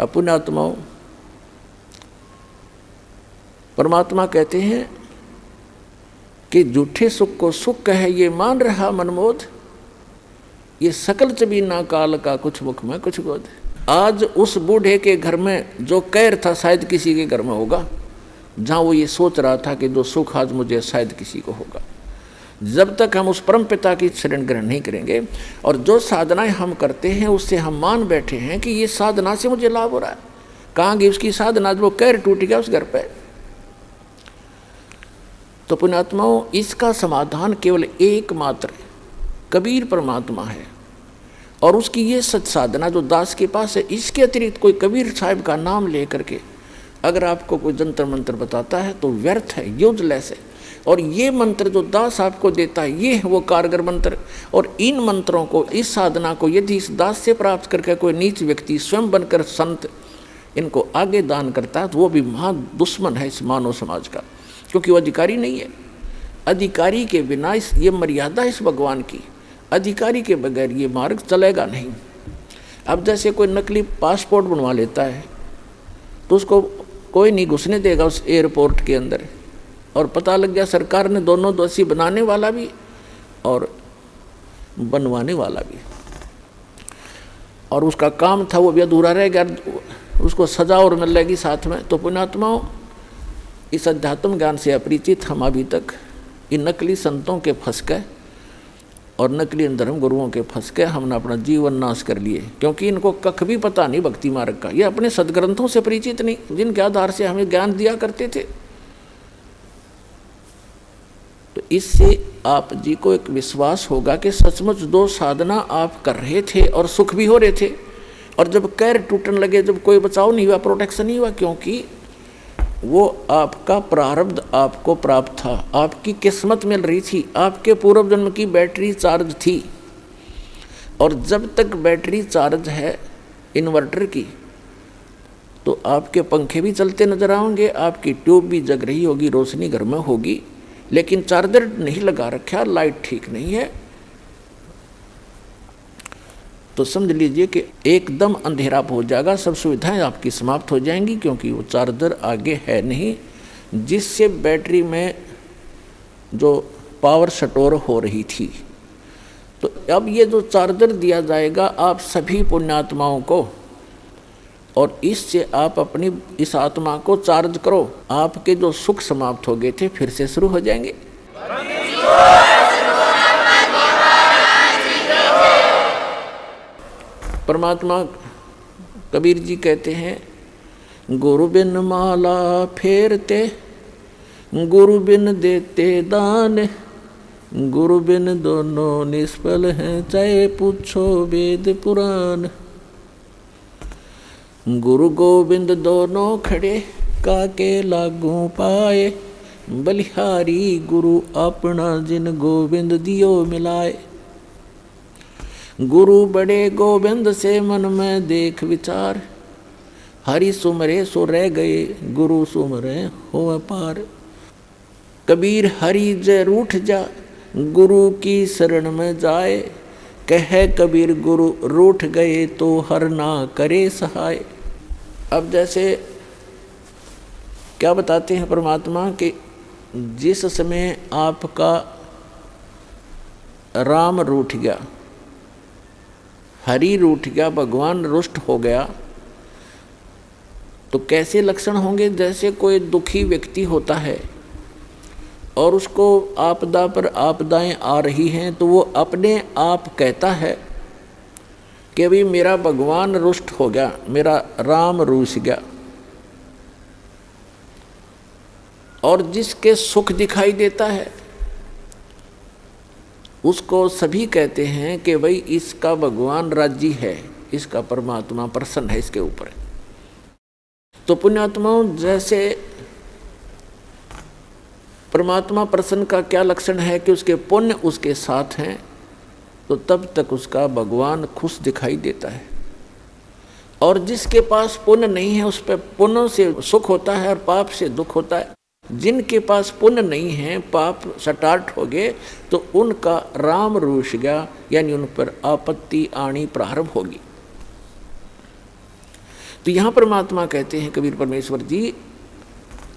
पुण्यात्माओं, परमात्मा कहते हैं कि झूठे सुख को सुख कहे ये मान रहा मनमोद, ये सकल चबीना काल का कुछ मुख में कुछ गोद। आज उस बूढ़े के घर में जो कहर था शायद किसी के घर में होगा, जहाँ वो ये सोच रहा था कि जो सुख आज मुझे शायद किसी को होगा। जब तक हम उस परम पिता की शरण ग्रहण नहीं करेंगे और जो साधनाएं हम करते हैं उससे हम मान बैठे हैं कि ये साधना से मुझे लाभ हो रहा है, कहाँ गई उसकी साधना, वो कहर टूट गया उस घर पे। तो पुण्यात्माओं, इसका समाधान केवल एकमात्र कबीर परमात्मा है और उसकी ये सत साधना जो दास के पास है। इसके अतिरिक्त कोई कबीर साहिब का नाम ले करके अगर आपको कोई जंतर मंत्र बताता है तो व्यर्थ है, यूजलेस है। और ये मंत्र जो दास आपको देता है ये है वो कारगर मंत्र। और इन मंत्रों को, इस साधना को यदि इस दास से प्राप्त करके कोई नीच व्यक्ति स्वयं बनकर संत इनको आगे दान करता है तो वो भी महा दुश्मन है इस मानव समाज का, क्योंकि वो अधिकारी नहीं है। अधिकारी के बिना ये मर्यादा इस भगवान की, अधिकारी के बगैर ये मार्ग चलेगा नहीं। अब जैसे कोई नकली पासपोर्ट बनवा लेता है तो उसको कोई नहीं घुसने देगा उस एयरपोर्ट के अंदर, और पता लग गया सरकार ने दोनों दोषी, बनाने वाला भी और बनवाने वाला भी, और उसका काम था वो भी अधूरा रह गया, उसको सजा और मिलेगी साथ में। तो पुण्यात्माओं, इस अध्यात्म ज्ञान से अपरिचित हम अभी तक इन नकली संतों के फंस गए और नकली धर्म गुरुओं के फंस के हमने अपना जीवन नाश कर लिए, क्योंकि इनको कख भी पता नहीं भक्ति मार्ग का। ये अपने सदग्रंथों से परिचित नहीं, जिनके आधार से हमें ज्ञान दिया करते थे। तो इससे आप जी को एक विश्वास होगा कि सचमुच दो साधना आप कर रहे थे और सुख भी हो रहे थे, और जब कैर टूटने लगे, जब कोई बचाव नहीं हुआ, प्रोटेक्शन नहीं हुआ, क्योंकि वो आपका प्रारब्ध आपको प्राप्त था, आपकी किस्मत मिल रही थी, आपके पूर्व जन्म की बैटरी चार्ज थी। और जब तक बैटरी चार्ज है इन्वर्टर की तो आपके पंखे भी चलते नजर आएंगे, आपकी ट्यूब भी जग रही होगी, रोशनी घर में होगी, लेकिन चार्जर नहीं लगा रखा, लाइट ठीक नहीं है, तो समझ लीजिए कि एकदम अंधेरा हो जाएगा, सब सुविधाएं आपकी समाप्त हो जाएंगी, क्योंकि वो चार्जर आगे है नहीं जिससे बैटरी में जो पावर स्टोर हो रही थी। तो अब ये जो चार्जर दिया जाएगा आप सभी पुण्यात्माओं को, और इससे आप अपनी इस आत्मा को चार्ज करो, आपके जो सुख समाप्त हो गए थे फिर से शुरू हो जाएंगे। परमात्मा कबीर जी कहते हैं, गुरु बिन माला फेरते, गुरु बिन देते दान, गुरु बिन दोनों निष्फल हैं, चाहे पूछो वेद पुराण। गुरु गोविंद दोनों खड़े, काके लागू पाए, बलिहारी गुरु अपना जिन गोविंद दियो मिलाए। गुरु बड़े गोविंद से मन में देख विचार, हरि सुमरे सो रह गए, गुरु सुमरे हो पार। कबीर हरि जय रूठ जा, गुरु की शरण में जाए, कह कबीर गुरु रूठ गए तो हर ना करे सहाय। अब जैसे क्या बताते हैं परमात्मा कि जिस समय आपका राम रूठ गया, हरि रूठ गया, भगवान रुष्ट हो गया, तो कैसे लक्षण होंगे? जैसे कोई दुखी व्यक्ति होता है और उसको आपदा पर आपदाएं आ रही हैं तो वो अपने आप कहता है कि अभी मेरा भगवान रुष्ट हो गया, मेरा राम रूस गया। और जिसके सुख दिखाई देता है उसको सभी कहते हैं कि भाई इसका भगवान राजी है, इसका परमात्मा प्रसन्न है इसके ऊपर। तो पुण्यात्माओं, जैसे परमात्मा प्रसन्न का क्या लक्षण है कि उसके पुण्य उसके साथ हैं, तो तब तक उसका भगवान खुश दिखाई देता है। और जिसके पास पुण्य नहीं है उस पर पुण्य से सुख होता है और पाप से दुख होता है। जिनके पास पुण्य नहीं है, पाप स्टार्ट हो गए, तो उनका राम रूठ गया, यानी उन पर आपत्ति आनी प्रारंभ होगी। तो यहाँ परमात्मा कहते हैं कबीर परमेश्वर जी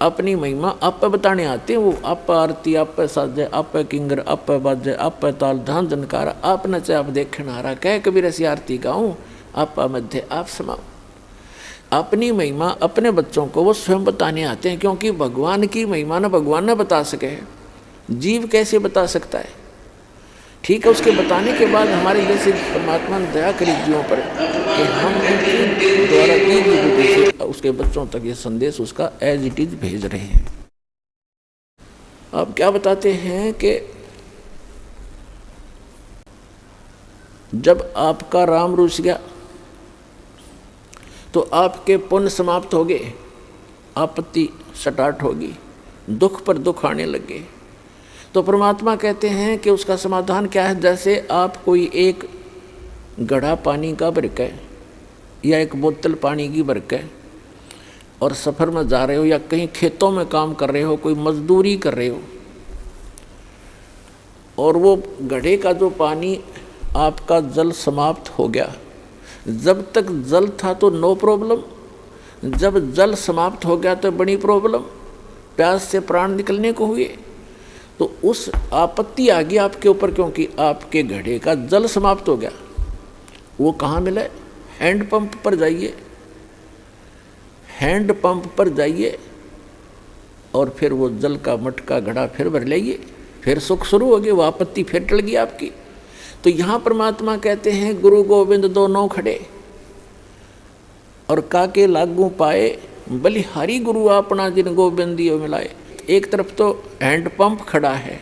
अपनी महिमा आप बताने आते हैं। वो आप आरती, आप साजे, आप किंगर, आप बाजे, आप ताल धान जनकारा, आप नचे आप देखन हारा, कह कबीर ऐसी आरती गाऊँ, आप मध्य आप समाओ। अपनी महिमा अपने बच्चों को वो स्वयं बताने आते हैं, क्योंकि भगवान की महिमा न भगवान न बता सके, जीव कैसे बता सकता है। ठीक है, उसके बताने के बाद हमारे जैसे परमात्मा ने दया करी जीवों पर कि हम उनके द्वारा दी गई बुद्धि से उसके बच्चों तक ये संदेश उसका एज इट इज भेज रहे हैं। अब क्या बताते हैं कि जब आपका राम रुस गया तो आपके पुण्य समाप्त हो गए, आपत्ति स्टार्ट होगी, दुख पर दुख आने लगे। तो परमात्मा कहते हैं कि उसका समाधान क्या है। जैसे आप कोई एक घड़ा पानी का भर के या एक बोतल पानी की भर के और सफ़र में जा रहे हो या कहीं खेतों में काम कर रहे हो, कोई मजदूरी कर रहे हो, और वो घड़े का जो पानी आपका जल समाप्त हो गया। जब तक जल था तो नो प्रॉब्लम, जब जल समाप्त हो गया तो बड़ी प्रॉब्लम, प्यास से प्राण निकलने को हुए। तो उस आपत्ति आ गई आपके ऊपर, क्योंकि आपके घड़े का जल समाप्त हो गया। वो कहाँ मिले? हैंड पंप पर जाइए, हैंड पंप पर जाइए और फिर वो जल का मटका घड़ा फिर भर लाइए, फिर सुख शुरू हो गया, वो आपत्ति फिर टल गई आपकी। तो यहाँ परमात्मा कहते हैं गुरु गोविंद दोनों खड़े और काके लागू पाए, बलिहारी गुरु अपना जिन गोविंदियों मिलाए। एक तरफ तो हैंड पंप खड़ा है,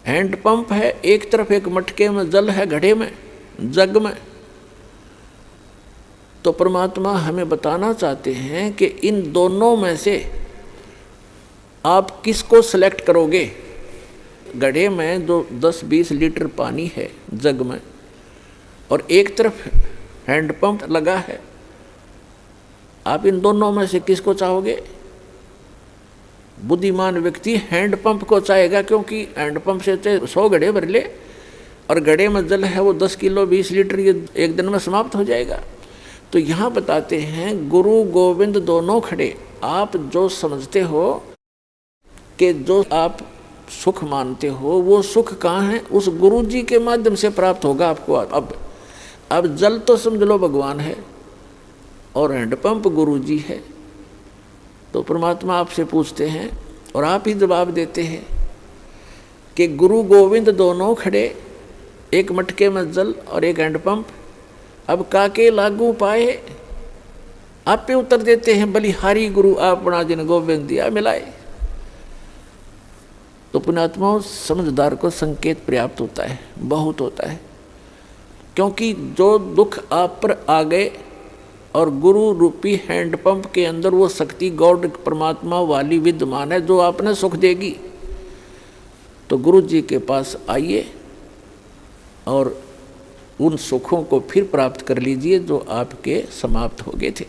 हैंड पंप है, एक तरफ एक मटके में जल है, घड़े में, जग में। तो परमात्मा हमें बताना चाहते हैं कि इन दोनों में से आप किसको सेलेक्ट करोगे। घड़े में जो 10-20 लीटर पानी है जग में, और एक तरफ हैंड पंप लगा है, आप इन दोनों में से किसको चाहोगे? बुद्धिमान व्यक्ति हैंड पंप को चाहेगा, क्योंकि हैंड पंप से 100 घड़े भर ले और घड़े में जल है वो 10 किलो 20 लीटर ये एक दिन में समाप्त हो जाएगा। तो यहाँ बताते हैं गुरु गोविंद दोनों खड़े। आप जो समझते हो कि जो आप सुख मानते हो वो सुख कहाँ है? उस गुरु जी के माध्यम से प्राप्त होगा आपको। अब जल तो समझ लो भगवान है और हैंडपंप गुरु जी है। तो परमात्मा आपसे पूछते हैं और आप ही जवाब देते हैं कि गुरु गोविंद दोनों खड़े, एक मटके में जल और एक हैंडपंप, अब काके लागू पाए। आप पे उत्तर देते हैं बलिहारी गुरु अपना जिन गोविंद दिया मिलाए। तो पुण्यात्माओं, समझदार को संकेत पर्याप्त होता है, बहुत होता है, क्योंकि जो दुख आप पर आ गए और गुरु रूपी हैंडपंप के अंदर वो शक्ति गॉड परमात्मा वाली विद्यमान है जो आपने सुख देगी। तो गुरु जी के पास आइए और उन सुखों को फिर प्राप्त कर लीजिए जो आपके समाप्त हो गए थे।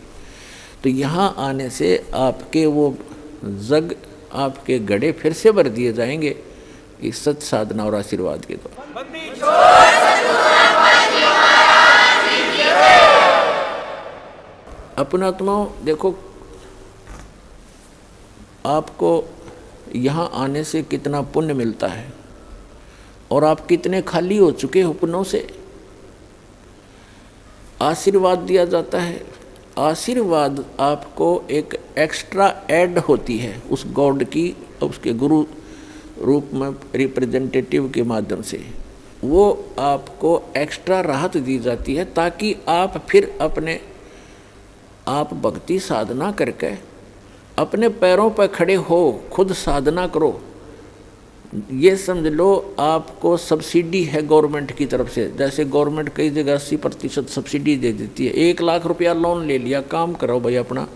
तो यहाँ आने से आपके वो जग, आपके घड़े फिर से भर दिए जाएंगे इस सत साधना और आशीर्वाद के द्वारा। अपनात्माओं, देखो आपको यहाँ आने से कितना पुण्य मिलता है और आप कितने खाली हो चुके हो पुण्यों से। आशीर्वाद दिया जाता है, आशीर्वाद आपको एक एक्स्ट्रा ऐड होती है उस गॉड की, उसके गुरु रूप में रिप्रेजेंटेटिव के माध्यम से वो आपको एक्स्ट्रा राहत दी जाती है, ताकि आप फिर अपने आप भक्ति साधना करके अपने पैरों पर खड़े हो, खुद साधना करो। ये समझ लो आपको सब्सिडी है गवर्नमेंट की तरफ से। जैसे गवर्नमेंट कई जगह 80% सब्सिडी दे देती है। 1 लाख रुपया लोन ले लिया, काम करो भाई अपना,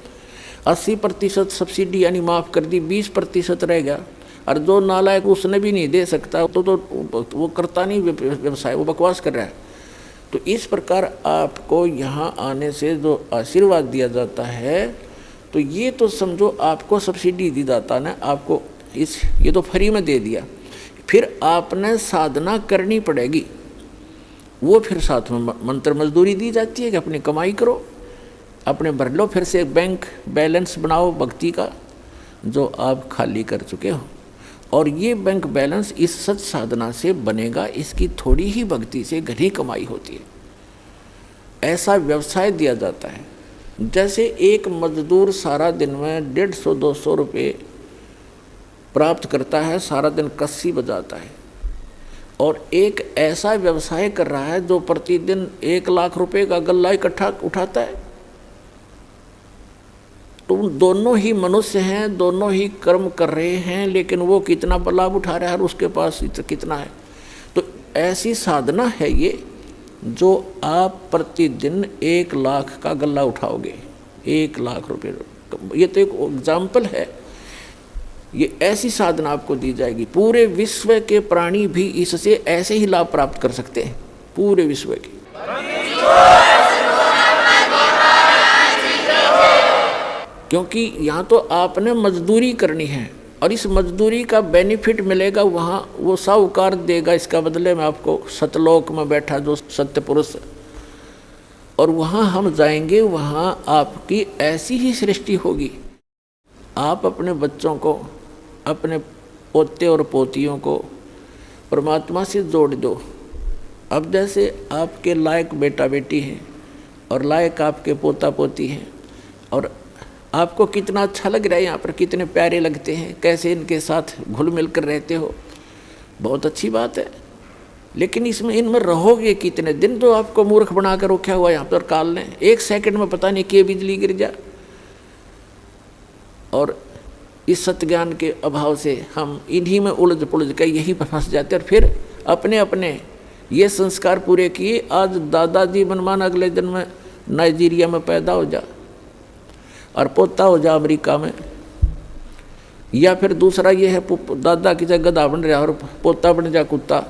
80% सब्सिडी यानी माफ़ कर दी, 20% रह गया। और जो नालायक उसने भी नहीं दे सकता तो वो करता नहीं व्यवसाय, वो बकवास कर रहा है। तो इस प्रकार आपको यहाँ आने से जो आशीर्वाद दिया जाता है, तो ये तो समझो आपको सब्सिडी दी जाता है ना, आपको ये तो फ्री में दे दिया। फिर आपने साधना करनी पड़ेगी, वो फिर साथ में मंत्र मजदूरी दी जाती है कि अपनी कमाई करो। अपने भर लो, फिर से बैंक बैलेंस बनाओ भक्ति का जो आप खाली कर चुके हो। और ये बैंक बैलेंस इस सत साधना से बनेगा, इसकी थोड़ी ही भक्ति से घनी कमाई होती है। ऐसा व्यवसाय दिया जाता है। जैसे एक मजदूर सारा दिन में 150-200 रुपये प्राप्त करता है, सारा दिन कस्सी बजाता है, और एक ऐसा व्यवसाय कर रहा है जो प्रतिदिन 1 लाख रुपए का गल्ला इकट्ठा उठाता है। तो दोनों ही मनुष्य हैं, दोनों ही कर्म कर रहे हैं, लेकिन वो कितना लाभ उठा रहा है और उसके पास कितना है। तो ऐसी साधना है ये, जो आप प्रतिदिन 1 लाख का गल्ला उठाओगे, 1 लाख रुपये। ये तो एक एग्जाम्पल है। ये ऐसी साधना आपको दी जाएगी, पूरे विश्व के प्राणी भी इससे ऐसे ही लाभ प्राप्त कर सकते हैं, पूरे विश्व के। क्योंकि यहाँ तो आपने मजदूरी करनी है, और इस मजदूरी का बेनिफिट मिलेगा वहाँ, वो साहूकार देगा इसका बदले में आपको, सतलोक में बैठा जो सत्य पुरुष। और वहाँ हम जाएंगे, वहाँ आपकी ऐसी ही सृष्टि होगी। आप अपने बच्चों को, अपने पोते और पोतियों को परमात्मा से जोड़ दो। अब जैसे आपके लायक बेटा बेटी हैं और लायक आपके पोता पोती हैं, और आपको कितना अच्छा लग रहा है यहाँ पर, कितने प्यारे लगते हैं, कैसे इनके साथ घुल मिल कर रहते हो, बहुत अच्छी बात है। लेकिन इसमें इनमें रहोगे कितने दिन? तो आपको मूर्ख बना कर रखा हुआ यहाँ पर काल ने, 1 सेकंड में पता नहीं कि बिजली गिर जा। और इस सत्ज्ञान के अभाव से हम इन्हीं में उलझ पुलझ कर यहीं पर फंस जाते, और फिर अपने अपने ये संस्कार पूरे किए। आज दादाजी मनमान अगले दिन में नाइजीरिया में पैदा हो जा, और पोता हो जा अमेरिका में, या फिर दूसरा ये है दादा की जगह गधा बन रहा और पोता बन जा कुत्ता।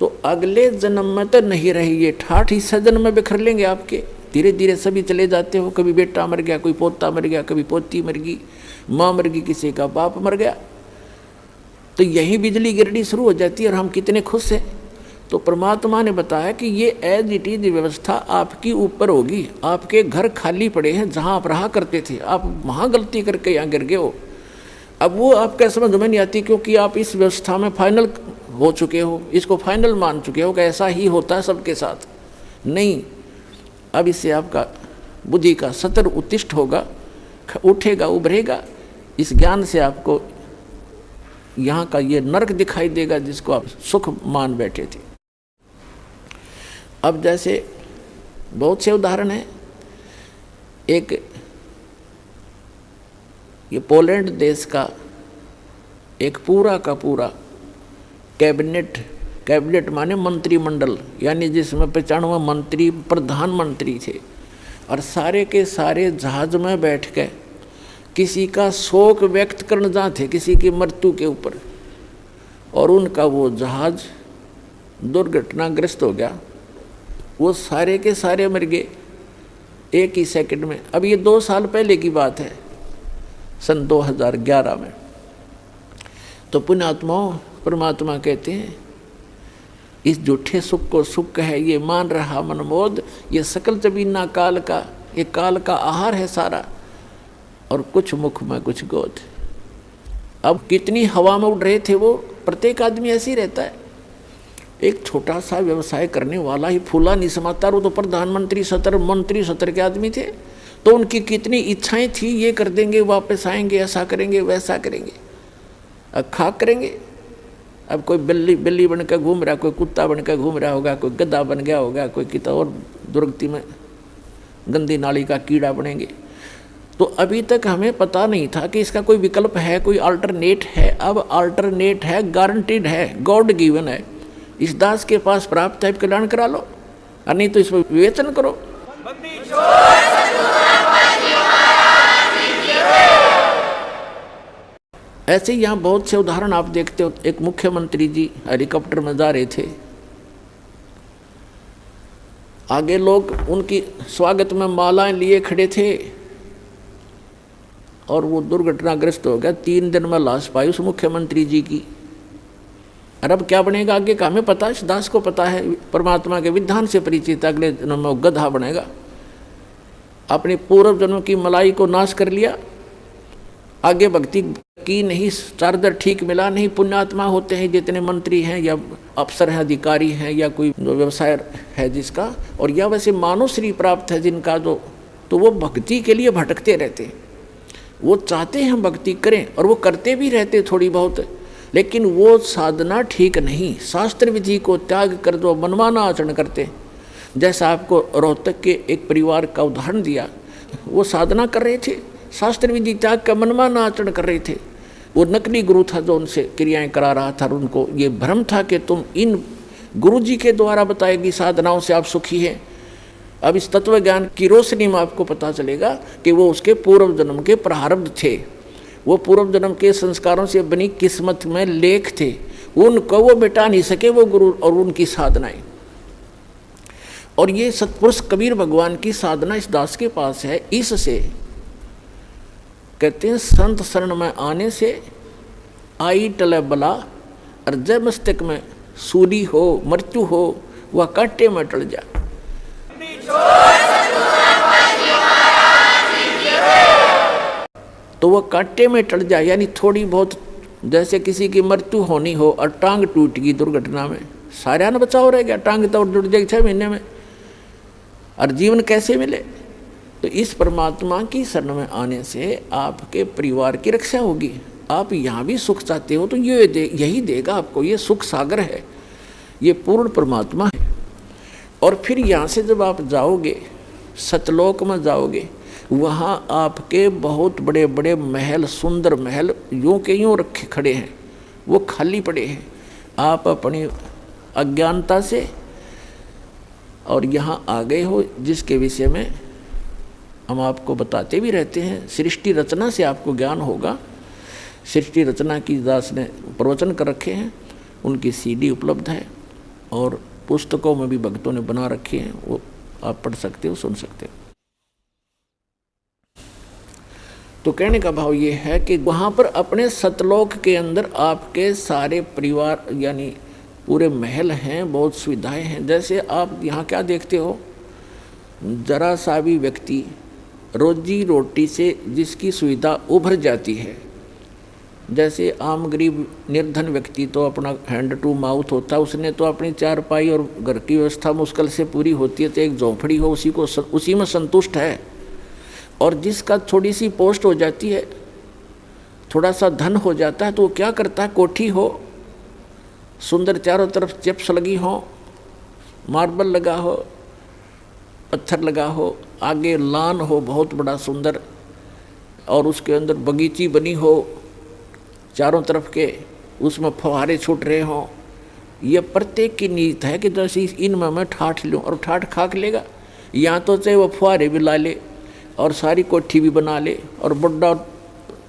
तो अगले जन्म में तो नहीं रही, ये 60 हिस्सा जन्म में बिखर लेंगे आपके। धीरे धीरे सभी चले जाते हो, कभी बेटा मर गया, कोई पोता मर गया, कभी पोती मर गई, माँ मर गई, किसी का बाप मर गया। तो यही बिजली गिरनी शुरू हो जाती है, और हम कितने खुश हैं। तो परमात्मा ने बताया कि ये एज इट इज व्यवस्था आपकी ऊपर होगी। आपके घर खाली पड़े हैं, जहाँ आप रहा करते थे, आप वहाँ गलती करके यहाँ गिर गए हो। अब वो आपका समझ में नहीं आती, क्योंकि आप इस व्यवस्था में फाइनल हो चुके हो, इसको फाइनल मान चुके हो कि ऐसा ही होता है सबके साथ। नहीं, अब इससे आपका बुद्धि का सतर उत्तिष्ठ होगा, उठेगा, उभरेगा। इस ज्ञान से आपको यहाँ का ये नरक दिखाई देगा जिसको आप सुख मान बैठे थे। अब जैसे बहुत से उदाहरण हैं। एक ये पोलैंड देश का एक पूरा का पूरा कैबिनेट माने मंत्रिमंडल, यानी जिसमें 95 मंत्री प्रधानमंत्री थे, और सारे के सारे जहाज में बैठ के किसी का शोक व्यक्त करने जाते, किसी की मृत्यु के ऊपर, और उनका वो जहाज दुर्घटनाग्रस्त हो गया। वो सारे के सारे मर गए 1 ही सेकंड में। अब ये 2 साल पहले की बात है, सन 2011 में। तो पुण्यात्माओं, परमात्मा कहते हैं इस झूठे सुख को सुख है, ये मान रहा मनमोद, ये सकल जबीना काल का, ये काल का आहार है सारा, और कुछ मुख में कुछ गोद। अब कितनी हवा में उड़ रहे थे वो, प्रत्येक आदमी ऐसे ही रहता है। एक छोटा सा व्यवसाय करने वाला ही फूला नहीं समाता, वो तो प्रधानमंत्री मंत्री सतर के आदमी थे। तो उनकी कितनी इच्छाएं थी, ये कर देंगे, वापस आएंगे, ऐसा करेंगे, वैसा करेंगे, अब खाक करेंगे। अब कोई बिल्ली बन कर घूम रहा, कोई कुत्ता बन कर घूम रहा होगा, कोई गधा बन गया होगा, कोई कितना और दुर्गति में गंदी नाली का कीड़ा बनेंगे। तो अभी तक हमें पता नहीं था कि इसका कोई विकल्प है, कोई अल्टरनेट है। अब अल्टरनेट है, गारंटीड है, गॉड गिवन है। इस दास के पास प्राप्त है, कल्याण करा लो, और नहीं तो इसमें विवेचन करो। ऐसे ही यहाँ बहुत से उदाहरण आप देखते हो। एक मुख्यमंत्री जी हेलीकॉप्टर में जा रहे थे, आगे लोग उनकी स्वागत में मालाएं लिए खड़े थे, और वो दुर्घटनाग्रस्त हो गया। 3 दिन में लाश पाई उस मुख्यमंत्री जी की। और अब क्या बनेगा आगे का हमें पता है, इस दास को पता है, परमात्मा के विधान से परिचित। अगले जन्म में गधा बनेगा। अपने पूर्व जन्म की मलाई को नाश कर लिया, आगे भक्ति की नहीं, चार्जर ठीक मिला नहीं। पुण्यात्मा होते हैं जितने मंत्री हैं या अफसर हैं, अधिकारी हैं, या कोई व्यवसाय है जिसका, और या वैसे मानव श्री प्राप्त है जिनका, जो तो वो भक्ति के लिए भटकते रहते हैं। वो चाहते हैं हम भक्ति करें और वो करते भी रहते थोड़ी बहुत, लेकिन वो साधना ठीक नहीं, शास्त्र विधि को त्याग कर दो, मनमाना आचरण करते। जैसा आपको रोहतक के एक परिवार का उदाहरण दिया, वो साधना कर रहे थे, शास्त्र विधि त्याग का मनमाना आचरण कर रहे थे। वो नकली गुरु था जो उनसे क्रियाएं करा रहा था, और उनको ये भ्रम था कि तुम इन गुरु जी के द्वारा बताएगी साधनाओं से आप सुखी हैं। अब इस तत्व ज्ञान की रोशनी में आपको पता चलेगा कि वो उसके पूर्व जन्म के प्रारब्ध थे, वो पूर्व जन्म के संस्कारों से बनी किस्मत में लेख थे, उनको वो मिटा नहीं सके वो गुरु और उनकी साधनाएं। और ये सतपुरुष कबीर भगवान की साधना इस दास के पास है। इससे कहते हैं संत शरण में आने से आई टले बला, और जब मस्तक में सूली हो मृत्यु हो वह कांटे में टल जा। तो वह कांटे में टल जाए, यानी थोड़ी बहुत, जैसे किसी की मृत्यु होनी हो और टांग टूट गई दुर्घटना में, सारा न बचाव रह गया, टांग तो जुड़ जाएगी 6 महीने में, और जीवन कैसे मिले। तो इस परमात्मा की शरण में आने से आपके परिवार की रक्षा होगी। आप यहाँ भी सुख चाहते हो तो यही देगा आपको, ये सुख सागर है, ये पूर्ण परमात्मा है। और फिर यहाँ से जब आप जाओगे सतलोक में जाओगे, वहाँ आपके बहुत बड़े बड़े महल, सुंदर महल यूँ के यूँ रखे खड़े हैं, वो खाली पड़े हैं। आप अपनी अज्ञानता से और यहाँ आ गए हो, जिसके विषय में हम आपको बताते भी रहते हैं। सृष्टि रचना से आपको ज्ञान होगा। सृष्टि रचना की दास ने प्रवचन कर रखे हैं, उनकी CD उपलब्ध है, और पुस्तकों में भी भक्तों ने बना रखे हैं, वो आप पढ़ सकते हो, सुन सकते हो। तो कहने का भाव ये है कि वहाँ पर अपने सतलोक के अंदर आपके सारे परिवार यानी पूरे महल हैं, बहुत सुविधाएं हैं। जैसे आप यहाँ क्या देखते हो, जरा सा भी व्यक्ति रोजी रोटी से जिसकी सुविधा उभर जाती है, जैसे आम गरीब निर्धन व्यक्ति तो अपना हैंड टू माउथ होता है, उसने तो अपनी चारपाई और घर की व्यवस्था मुश्किल से पूरी होती है, तो एक झोंपड़ी हो उसी में संतुष्ट है। और जिसका थोड़ी सी पोस्ट हो जाती है, थोड़ा सा धन हो जाता है, तो वो क्या करता है, कोठी हो, सुंदर चारों तरफ चिप्स लगी हो, मार्बल लगा हो, पत्थर लगा हो, आगे लान हो बहुत बड़ा सुंदर, और उसके अंदर बगीची बनी हो चारों तरफ के, उसमें फुहारे छूट रहे हों। ये प्रत्येक की नीयत है कि जैसे इनमें मैं ठाठ लूँ, और ठाठ खाक लेगा, यहाँ तो चाहे वो फुहारे भी ला ले और सारी कोठी भी बना ले और बड़ा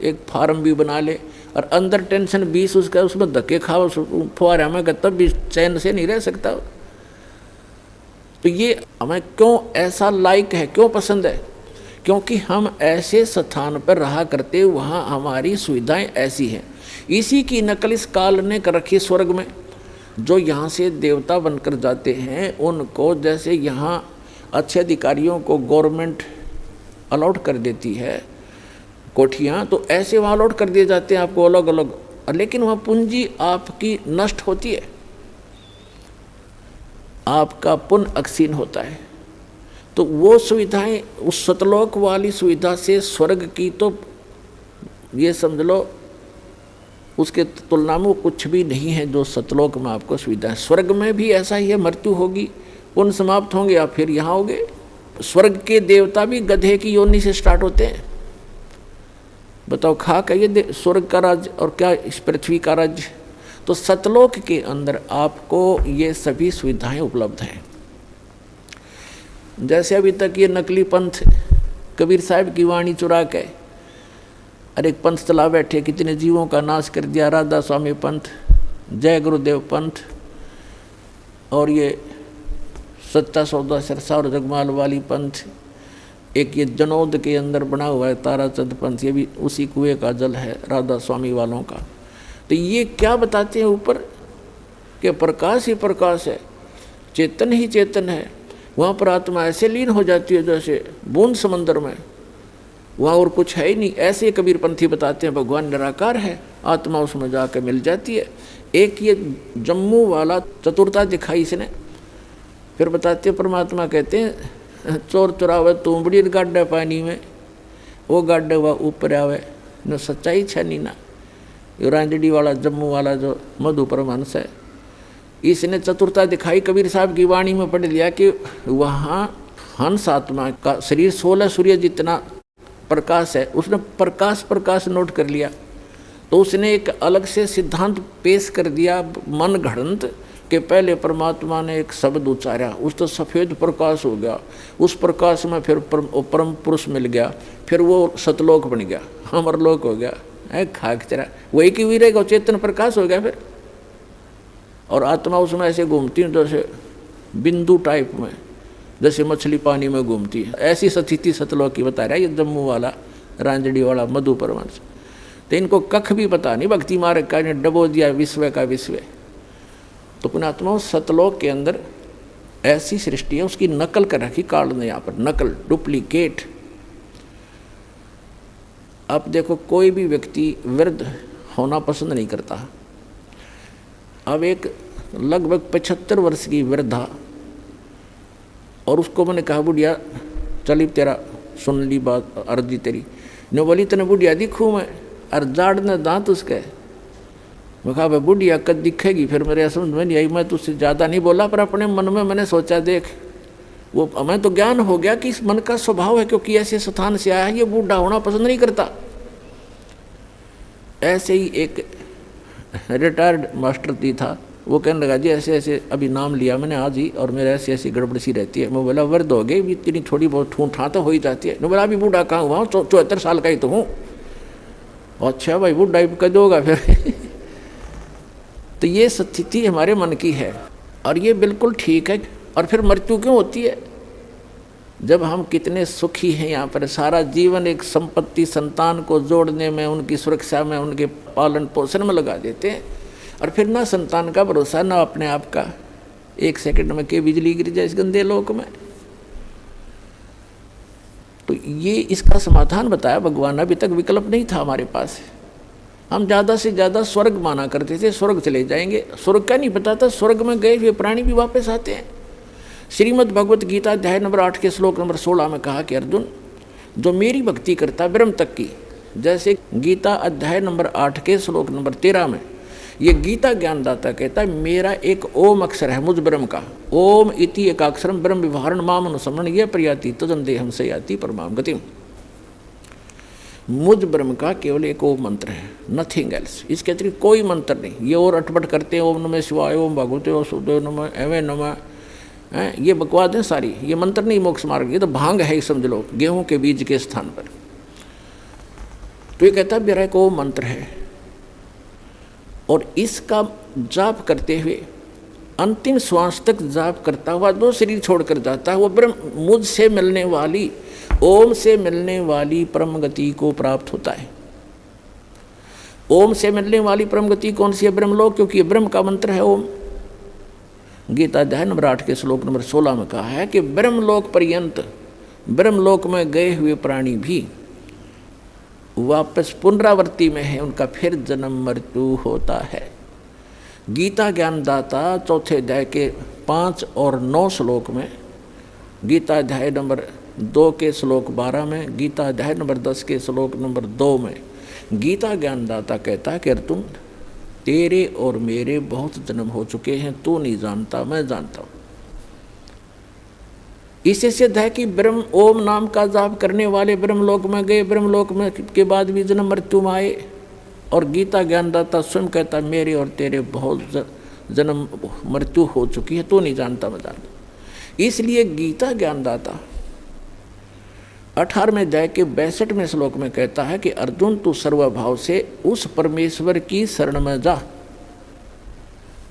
एक फार्म भी बना ले, और अंदर टेंशन 20 उसका, उसमें धक्के खाओ फुहारे में, तब भी चैन से नहीं रह सकता। तो ये हमें क्यों ऐसा लाइक है, क्यों पसंद है, क्योंकि हम ऐसे स्थान पर रहा करते, वहाँ हमारी सुविधाएं ऐसी हैं। इसी की नकल इस काल ने कर रखी स्वर्ग में। जो यहाँ से देवता बनकर जाते हैं उनको, जैसे यहाँ अच्छे अधिकारियों को गवर्नमेंट अलॉट कर देती है कोठियाँ, तो ऐसे वहाँ अलॉट कर दिए जाते हैं आपको अलग अलग, लेकिन वहाँ पूंजी आपकी नष्ट होती है, आपका पुण्य अक्षीण होता है। तो वो सुविधाएं, उस सतलोक वाली सुविधा से स्वर्ग की तो ये समझ लो उसके तुलना में कुछ भी नहीं है जो सतलोक में आपको सुविधा है। स्वर्ग में भी ऐसा ही है, मृत्यु होगी, पुण्य समाप्त होंगे, आप फिर यहाँ होगे। स्वर्ग के देवता भी गधे की योनि से स्टार्ट होते हैं। बताओ खाक है ये स्वर्ग का राज्य और क्या इस पृथ्वी का राज्य। तो सतलोक के अंदर आपको ये सभी सुविधाएं उपलब्ध हैं। जैसे अभी तक ये नकली पंथ कबीर साहब की वाणी चुरा के अरे एक पंथ चला बैठे, कितने जीवों का नाश कर दिया, राधा स्वामी पंथ, जय गुरुदेव पंथ, और ये सच्चा सौदा सिरसा और जगमाल वाली पंथ, एक ये जनौद के अंदर बना हुआ है ताराचंद पंथ, ये भी उसी कुएं का जल है राधा स्वामी वालों का। तो ये क्या बताते हैं ऊपर कि प्रकाश ही प्रकाश है, चेतन ही चेतन है, वहाँ पर आत्मा ऐसे लीन हो जाती है जैसे बूंद समंदर में, वहाँ और कुछ है ही नहीं। ऐसे कबीर पंथी बताते हैं भगवान निराकार है, आत्मा उसमें जाकर मिल जाती है। एक ये जम्मू वाला चतुरता दिखाई इसने। फिर बताते हैं परमात्मा कहते हैं चोर चुरावे तूंबड़ी गाड्डा पानी में, वो गाड्डे हुआ ऊपर आवे न सच्चाई छनी ना। रांजड़ी वाला जम्मू वाला जो मधु परमहंस है, इसने चतुरता दिखाई। कबीर साहब की वाणी में पढ़ लिया कि वहाँ हंस आत्मा का शरीर 16 सूर्य जितना प्रकाश है, उसने प्रकाश नोट कर लिया। तो उसने एक अलग से सिद्धांत पेश कर दिया मन घड़ंत के पहले परमात्मा ने एक शब्द उच्चारा, उस तो सफ़ेद प्रकाश हो गया, उस प्रकाश में फिर परम पुरुष मिल गया, फिर वो सतलोक बन गया, अमरलोक हो गया, है खाक चरा, वही की वीरे का चेतन प्रकाश हो गया फिर। और आत्मा उसमें ऐसे घूमती है जैसे बिंदु टाइप में, जैसे मछली पानी में घूमती है, ऐसी स्थिति सतलोक की बता रहा है ये जम्मू वाला रांजड़ी वाला मधु परमहंस। तो इनको कख भी पता नहीं, भक्ति मार्ग का ने डबो दिया विश्व का विश्व। तो पुण्यात्मा सतलोक के अंदर ऐसी सृष्टि है, उसकी नकल कर रखी काल ने यहाँ पर, नकल डुप्लीकेट। अब देखो कोई भी व्यक्ति वृद्ध होना पसंद नहीं करता। अब एक लगभग 75 वर्ष की वृद्धा, और उसको मैंने कहा बुढ़िया चली तेरा सुन ली बात अर्जी तेरी, ने बोली तने बुढ़िया दिखूँ मैं, और जाड़ ने दांत उसके। मैं कहा भाई बुढ़िया कद दिखेगी, फिर मेरे समझ में नहीं आई। मैं तुझसे ज़्यादा नहीं बोला, पर अपने मन में मैंने सोचा देख, वो हमें तो ज्ञान हो गया कि इस मन का स्वभाव है, क्योंकि ऐसे स्थान से आया है ये बूढ़ा होना पसंद नहीं करता। ऐसे ही एक रिटायर्ड मास्टर जी था, वो कहने लगा जी ऐसे ऐसे अभी नाम लिया मैंने आज ही, और मेरे ऐसी ऐसी गड़बड़ सी रहती है। मैं बोला वृद्ध हो गई, इतनी थोड़ी बहुत ठूँ ठा तो हो ही जाती है। मैं बोला अभी बूढ़ा कहाँ हुआ, 74 साल का ही तो हूँ। अच्छा भाई बूढ़ा कद होगा फिर। तो ये स्थिति हमारे मन की है, और ये बिल्कुल ठीक है। और फिर मृत्यु क्यों होती है? जब हम कितने सुखी हैं यहाँ पर, सारा जीवन एक संपत्ति संतान को जोड़ने में, उनकी सुरक्षा में, उनके पालन पोषण में लगा देते हैं, और फिर ना संतान का भरोसा ना अपने आप का। 1 सेकंड में के बिजली गिर जाए इस गंदे लोक में। तो ये इसका समाधान बताया भगवान। अभी तक विकल्प नहीं था हमारे पास। हम ज़्यादा से ज़्यादा स्वर्ग माना करते थे, स्वर्ग चले जाएंगे। स्वर्ग का नहीं पता था, स्वर्ग में गए हुए प्राणी भी वापस आते हैं। श्रीमद् भगवत गीता अध्याय नंबर 8 के श्लोक नंबर 16 में कहा कि अर्जुन जो मेरी भक्ति करता ब्रह्म तक की, जैसे गीता अध्याय नंबर 8 के श्लोक नंबर 13 में ये गीता ज्ञानदाता कहता है मेरा एक ओम अक्षर है मुझ ब्रह्म का, ओम इति एकाक्षरम ब्रह्म विवरण माम अनुसमरण ये प्रयाति तजन देहम से याति परमाम गतिम। मुझ ब्रह्म का केवल एक ओम मंत्र है, नथिंग एल्स। इसके अतिरिक्त कोई मंत्र नहीं। ये और अटपट करते हैं, ओम नमः शिवाय, ओम भगवते वासुदेव नमः, एवं नमः, ये बकवाद है सारी। ये मंत्र नहीं मोक्ष मार्ग, ये तो भांग है समझ लो, गेहूं के बीज के स्थान पर। तो ये कहता है मेरा एक ओम मंत्र है, और इसका जाप करते हुए अंतिम श्वास तक जाप करता हुआ जो शरीर छोड़कर जाता है वो ब्रह्म मुझसे मिलने वाली, ओम से मिलने वाली परम गति को प्राप्त होता है। ओम से मिलने वाली परम गति कौन सी है? ब्रह्मलोक, क्योंकि ये ब्रह्म का मंत्र है ओम। गीता अध्याय नंबर 8 के श्लोक नंबर 16 में कहा है कि ब्रह्मलोक पर्यंत, ब्रह्मलोक में गए हुए प्राणी भी वापस पुनरावृत्ति में है, उनका फिर जन्म मृत्यु होता है। गीता ज्ञानदाता चौथे अध्याय के 5 और 9 श्लोक में, गीता अध्याय नंबर 2 के श्लोक 12 में, गीता अध्याय नंबर 10 के श्लोक नंबर 2 में गीता ज्ञानदाता कहता है कि अर्जुन तेरे और मेरे बहुत जन्म हो चुके हैं, तू नहीं जानता, मैं जानता हूँ। इससे सिद्ध है कि ब्रह्म ओम नाम का जाप करने वाले ब्रह्मलोक में गए, ब्रह्मलोक में के बाद भी जन्म मृत्यु में आए। और गीता ज्ञानदाता स्वयं कहता मेरे और तेरे बहुत जन्म मृत्यु हो चुकी है, तू नहीं जानता, मैं जानता। इसलिए गीता ज्ञानदाता 18वें अध्याय के 62वें श्लोक में कहता है कि अर्जुन तू सर्वभाव से उस परमेश्वर की शरण में जा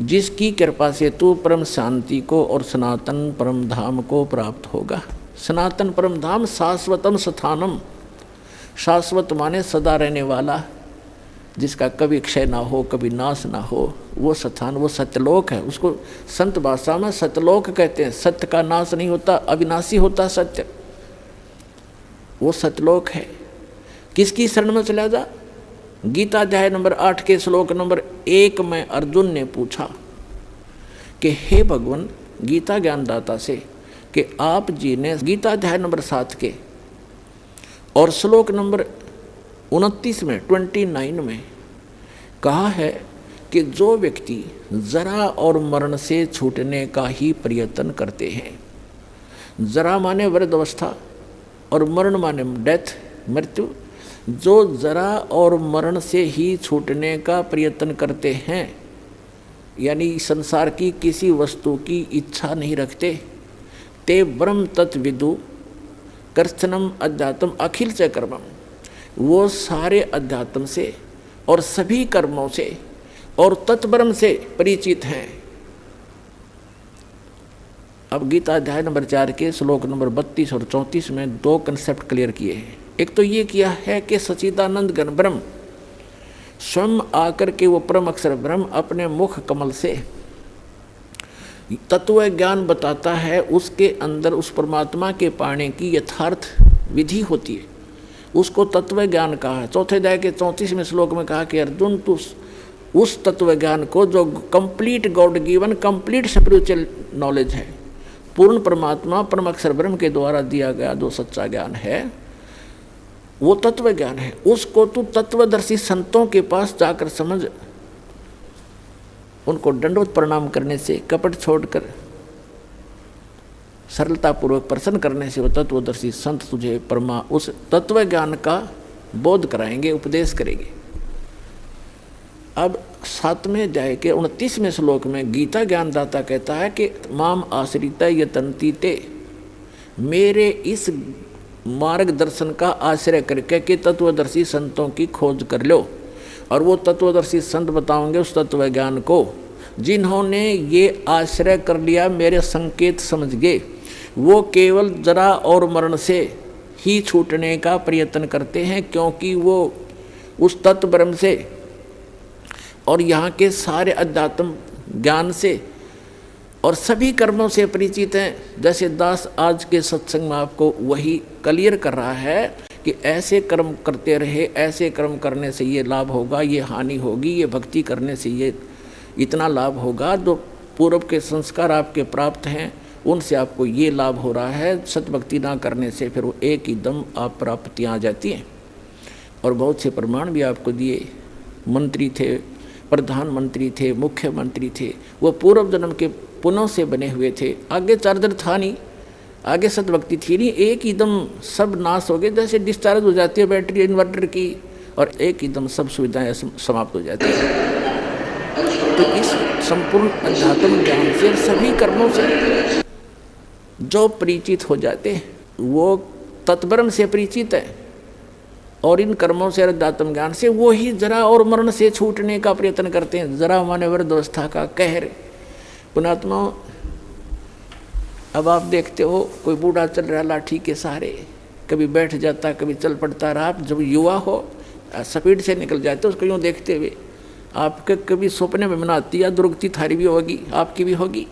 जिसकी कृपा से तू परम शांति को और सनातन परम धाम को प्राप्त होगा। सनातन परम धाम शाश्वतम स्थानम, शाश्वत माने सदा रहने वाला, जिसका कभी क्षय ना हो, कभी नाश ना हो, वो स्थान वो सत्यलोक है। उसको संत भाषा में सत्यलोक कहते हैं। सत्य का नाश नहीं होता, अविनाशी होता सत्य, वो सत्यलोक है। किसकी शरण में चला जा? गीता अध्याय नंबर 8 के श्लोक नंबर 1 में अर्जुन ने पूछा कि हे भगवान, गीता ज्ञानदाता से, कि आप जी ने गीता अध्याय नंबर 7 के और श्लोक नंबर 29 में 29 में कहा है कि जो व्यक्ति जरा और मरण से छूटने का ही प्रयत्न करते हैं, जरा माने वृद्धावस्था और मरण माने डेथ, मृत्यु, जो जरा और मरण से ही छूटने का प्रयत्न करते हैं, यानी संसार की किसी वस्तु की इच्छा नहीं रखते, ते ब्रह्म तत्विदु कर्षणम अध्यात्म अखिल च कर्मम, वो सारे अध्यात्म से और सभी कर्मों से और तत्ब्रह्म से परिचित हैं। अब गीता अध्याय नंबर 4 के श्लोक नंबर 32 और 34 में 2 कंसेप्ट क्लियर किए हैं। एक तो ये किया है कि सच्चिदानंद घन ब्रह्म स्वयं आकर के वो परम अक्षर ब्रह्म अपने मुख कमल से तत्व ज्ञान बताता है, उसके अंदर उस परमात्मा के पाने की यथार्थ विधि होती है, उसको तत्व ज्ञान कहा है। चौथे अध्याय के 34वें श्लोक में कहा कि अर्जुन, तू उस तत्व ज्ञान को जो complete God given complete spiritual knowledge है, पूर्ण परमात्मा परम अक्षर ब्रह्म के द्वारा दिया गया जो सच्चा ज्ञान है, वो तत्व ज्ञान है, उसको तू तत्वदर्शी संतों के पास जाकर समझ, उनको दंडवत प्रणाम करने से, कपट छोड़कर सरलता पूर्वक प्रसन्न करने से वो तत्वदर्शी संत तुझे उस तत्व ज्ञान का बोध कराएंगे, उपदेश करेंगे। अब 7वें अध्याय के 29वें श्लोक में गीता ज्ञानदाता कहता है कि माम आश्रित यतन्ति ते, मेरे इस मार्गदर्शन का आश्रय करके कि तत्वदर्शी संतों की खोज कर लो, और वो तत्वदर्शी संत बताओगे उस तत्व ज्ञान को। जिन्होंने ये आश्रय कर लिया, मेरे संकेत समझ गए, वो केवल जरा और मरण से ही छूटने का प्रयत्न करते हैं, क्योंकि वो उस तत्व ब्रह्म से और यहाँ के सारे अध्यात्म ज्ञान से और सभी कर्मों से परिचित हैं। जैसे दास आज के सत्संग में आपको वही क्लियर कर रहा है कि ऐसे कर्म करते रहे, ऐसे कर्म करने से ये लाभ होगा, ये हानि होगी, ये भक्ति करने से ये इतना लाभ होगा, जो पूर्व के संस्कार आपके प्राप्त हैं उनसे आपको ये लाभ हो रहा है, सतभक्ति ना करने से फिर वो एक ही दम आप प्राप्तियाँ आ जाती हैं। और बहुत से प्रमाण भी आपको दिए। मंत्री थे, प्रधानमंत्री थे, मुख्यमंत्री थे, वो पूर्व जन्म के पुनः से बने हुए थे, आगे चार्जर था नहीं, आगे सतभक्ति थी नहीं, एक ही दम सब नाश हो गए, जैसे डिस्चार्ज हो जाती है बैटरी इन्वर्टर की, और एक ही दम सब सुविधाएं समाप्त हो जाती है। तो इस संपूर्ण अध्यात्म ज्ञान से सभी कर्मों से जो परिचित हो जाते हैं वो तत्ब्रह्म से परिचित है, और इन कर्मों से अध्यात्म ज्ञान से वो ही जरा और मरण से छूटने का प्रयत्न करते हैं। जरा माने वृद्धावस्था का कहर। पुणात्मा, अब आप देखते हो कोई बूढ़ा चल रहा लाठी के सहारे, कभी बैठ जाता, कभी चल पड़ता रहा। आप जब युवा हो स्पीड से निकल जाते उसको यूँ देखते हुए आपके कभी सपने में मनाती या दुर्गति थारी भी होगी, आपकी भी होगी।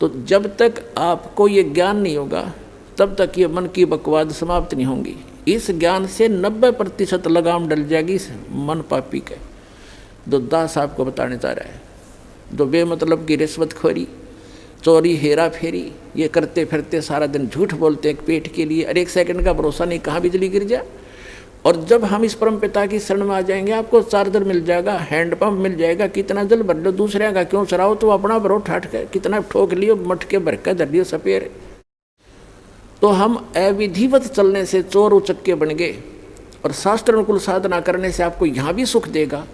तो जब तक आपको ये ज्ञान नहीं होगा तब तक ये मन की बकवाद समाप्त नहीं होंगी। इस ज्ञान से 90% लगाम डल जाएगी इस मन पापी के, जो दास आपको बताने चाह रहा है। जो बेमतलब की रिश्वतखोरी, चोरी, हेरा फेरी ये करते फिरते सारा दिन झूठ बोलते हैं पेट के लिए, और एक सेकंड का भरोसा नहीं कहाँ बिजली गिर जाए। और जब हम इस परम पिता की शरण में आ जाएंगे, आपको चार्जर मिल जाएगा, हैंडपम्प मिल जाएगा, कितना जल भर लो, दूसरे का क्यों चराओ, तो अपना भरो ठाट कर, कितना ठोक लियो, मटके भर कर धर लियो सपेर। तो हम अविधिवत चलने से चोर उचक्के बन गए, और शास्त्र अनुकूल साधना करने से आपको यहाँ भी सुख देगा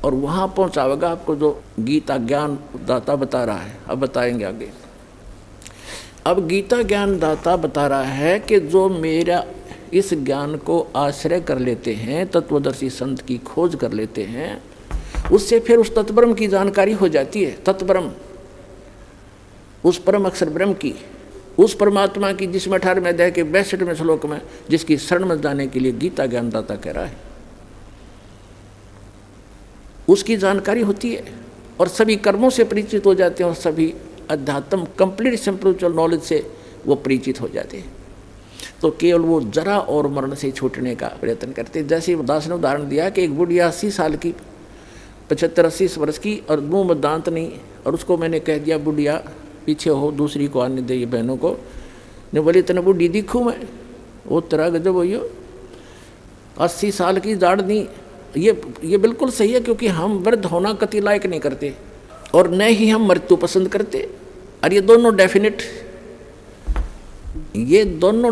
और वहाँ पहुँचावेगा आपको जो गीता ज्ञान दाता बता रहा है। अब बताएंगे आगे। अब गीता ज्ञान दाता बता रहा है कि जो मेरा इस ज्ञान को आश्रय कर लेते हैं, तत्वदर्शी संत की खोज कर लेते हैं, उससे फिर उस तत्ब्रह्म की जानकारी हो जाती है। तत्ब्रह्म, उस परम अक्षर ब्रह्म की, उस परमात्मा की, जिसमें 18वें अध्याय के 62वें श्लोक में जिसकी शरण में जाने के लिए गीता ज्ञानदाता कह रहा है। उसकी जानकारी होती है और सभी कर्मों से परिचित हो जाते हैं और सभी अध्यात्म कंप्लीट स्पिरिचुअल नॉलेज से वो परिचित हो जाते हैं। तो केवल वो जरा और मरण से छूटने का प्रयत्न करते हैं। जैसे दास ने उदाहरण दिया कि एक बुढ़िया 80 साल की 75-80 वर्ष की और मुँह में दांत नहीं, और उसको मैंने कह दिया बुढ़िया पीछे हो, दूसरी को आने दे, ये बहनों को। ने बोली इतने बुढ़ी दिखूँ मैं? वो तेरा गजब हो, 80 साल की दाढ़ नहीं। ये बिल्कुल सही है, क्योंकि हम वृद्ध होना कति लायक नहीं करते और न ही हम मृत्यु पसंद करते। और ये दोनों